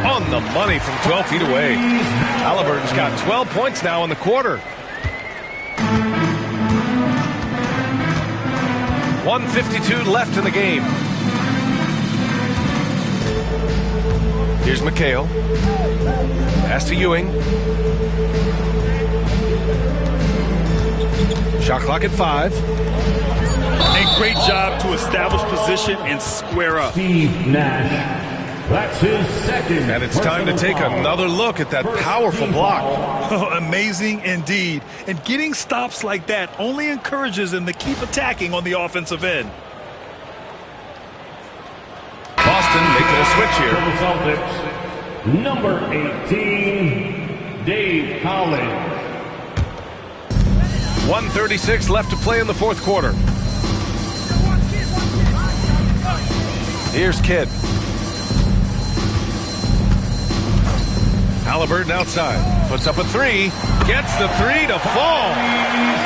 On the money from 12 feet away. Halliburton's got 12 points now in the quarter. 1:52 left in the game. Here's McHale. Pass to Ewing. Shot clock at 5. A great job to establish position and square up. Steve Nash. That's his 2nd. And it's time to take another look at that powerful block. Oh, amazing indeed. And getting stops like that only encourages them to keep attacking on the offensive end. Boston making a switch here. For the Celtics, number 18, Dave Collins. 1:36 left to play in the 4th quarter. Here's Kidd. Halliburton outside. Puts up a 3. Gets the 3 to fall.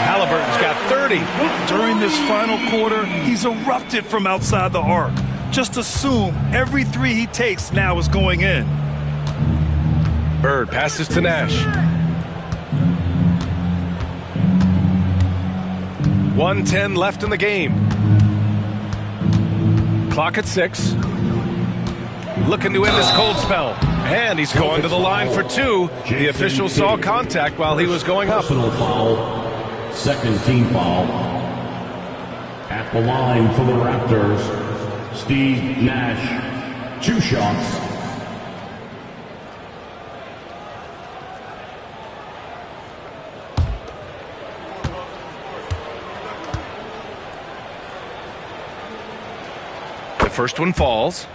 Halliburton's got 30. During this final quarter, he's erupted from outside the arc. Just assume every 3 he takes now is going in. Bird passes to Nash. 1:10 left in the game. Clock at 6. Looking to end this cold spell. And he's going to the line for 2. The official saw contact while he was going up. Personal foul. 2nd team foul. At the line for the Raptors, Steve Nash. 2 shots. The first one falls.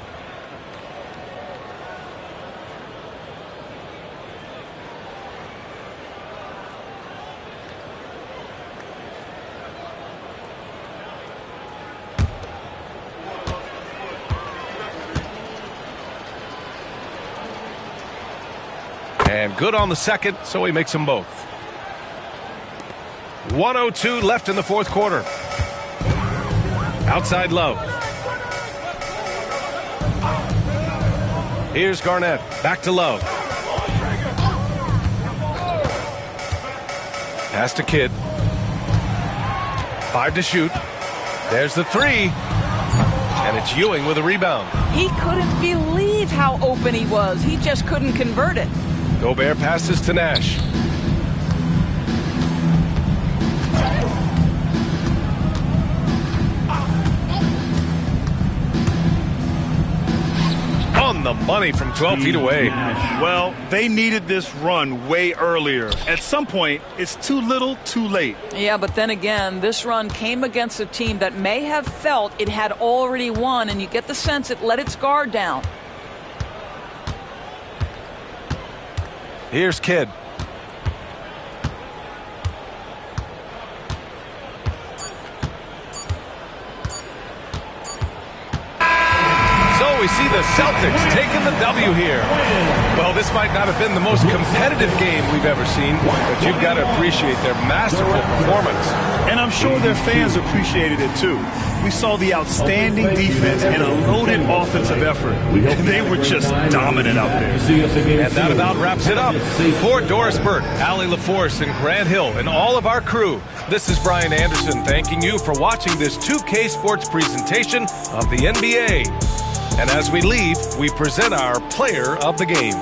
And good on the second, so he makes them both. 1:02 left in the fourth quarter. Outside Love. Here's Garnett. Back to Love. Pass to Kidd. 5 to shoot. There's the 3. And it's Ewing with a rebound. He couldn't believe how open he was. He just couldn't convert it. Gobert passes to Nash. On the money from 12 feet away. Well, they needed this run way earlier. At some point, it's too little, too late. Yeah, but then again, this run came against a team that may have felt it had already won, and you get the sense it let its guard down. Here's Kidd. We see the Celtics taking the W here. Well, this might not have been the most competitive game we've ever seen, but you've got to appreciate their masterful performance. And I'm sure their fans appreciated it too. We saw the outstanding defense and a loaded offensive effort. They were just dominant out there. And that about wraps it up. For Doris Burke, Allie LaForce, and Grant Hill, and all of our crew, this is Brian Anderson thanking you for watching this 2K Sports presentation of the NBA. And as we leave, we present our player of the game.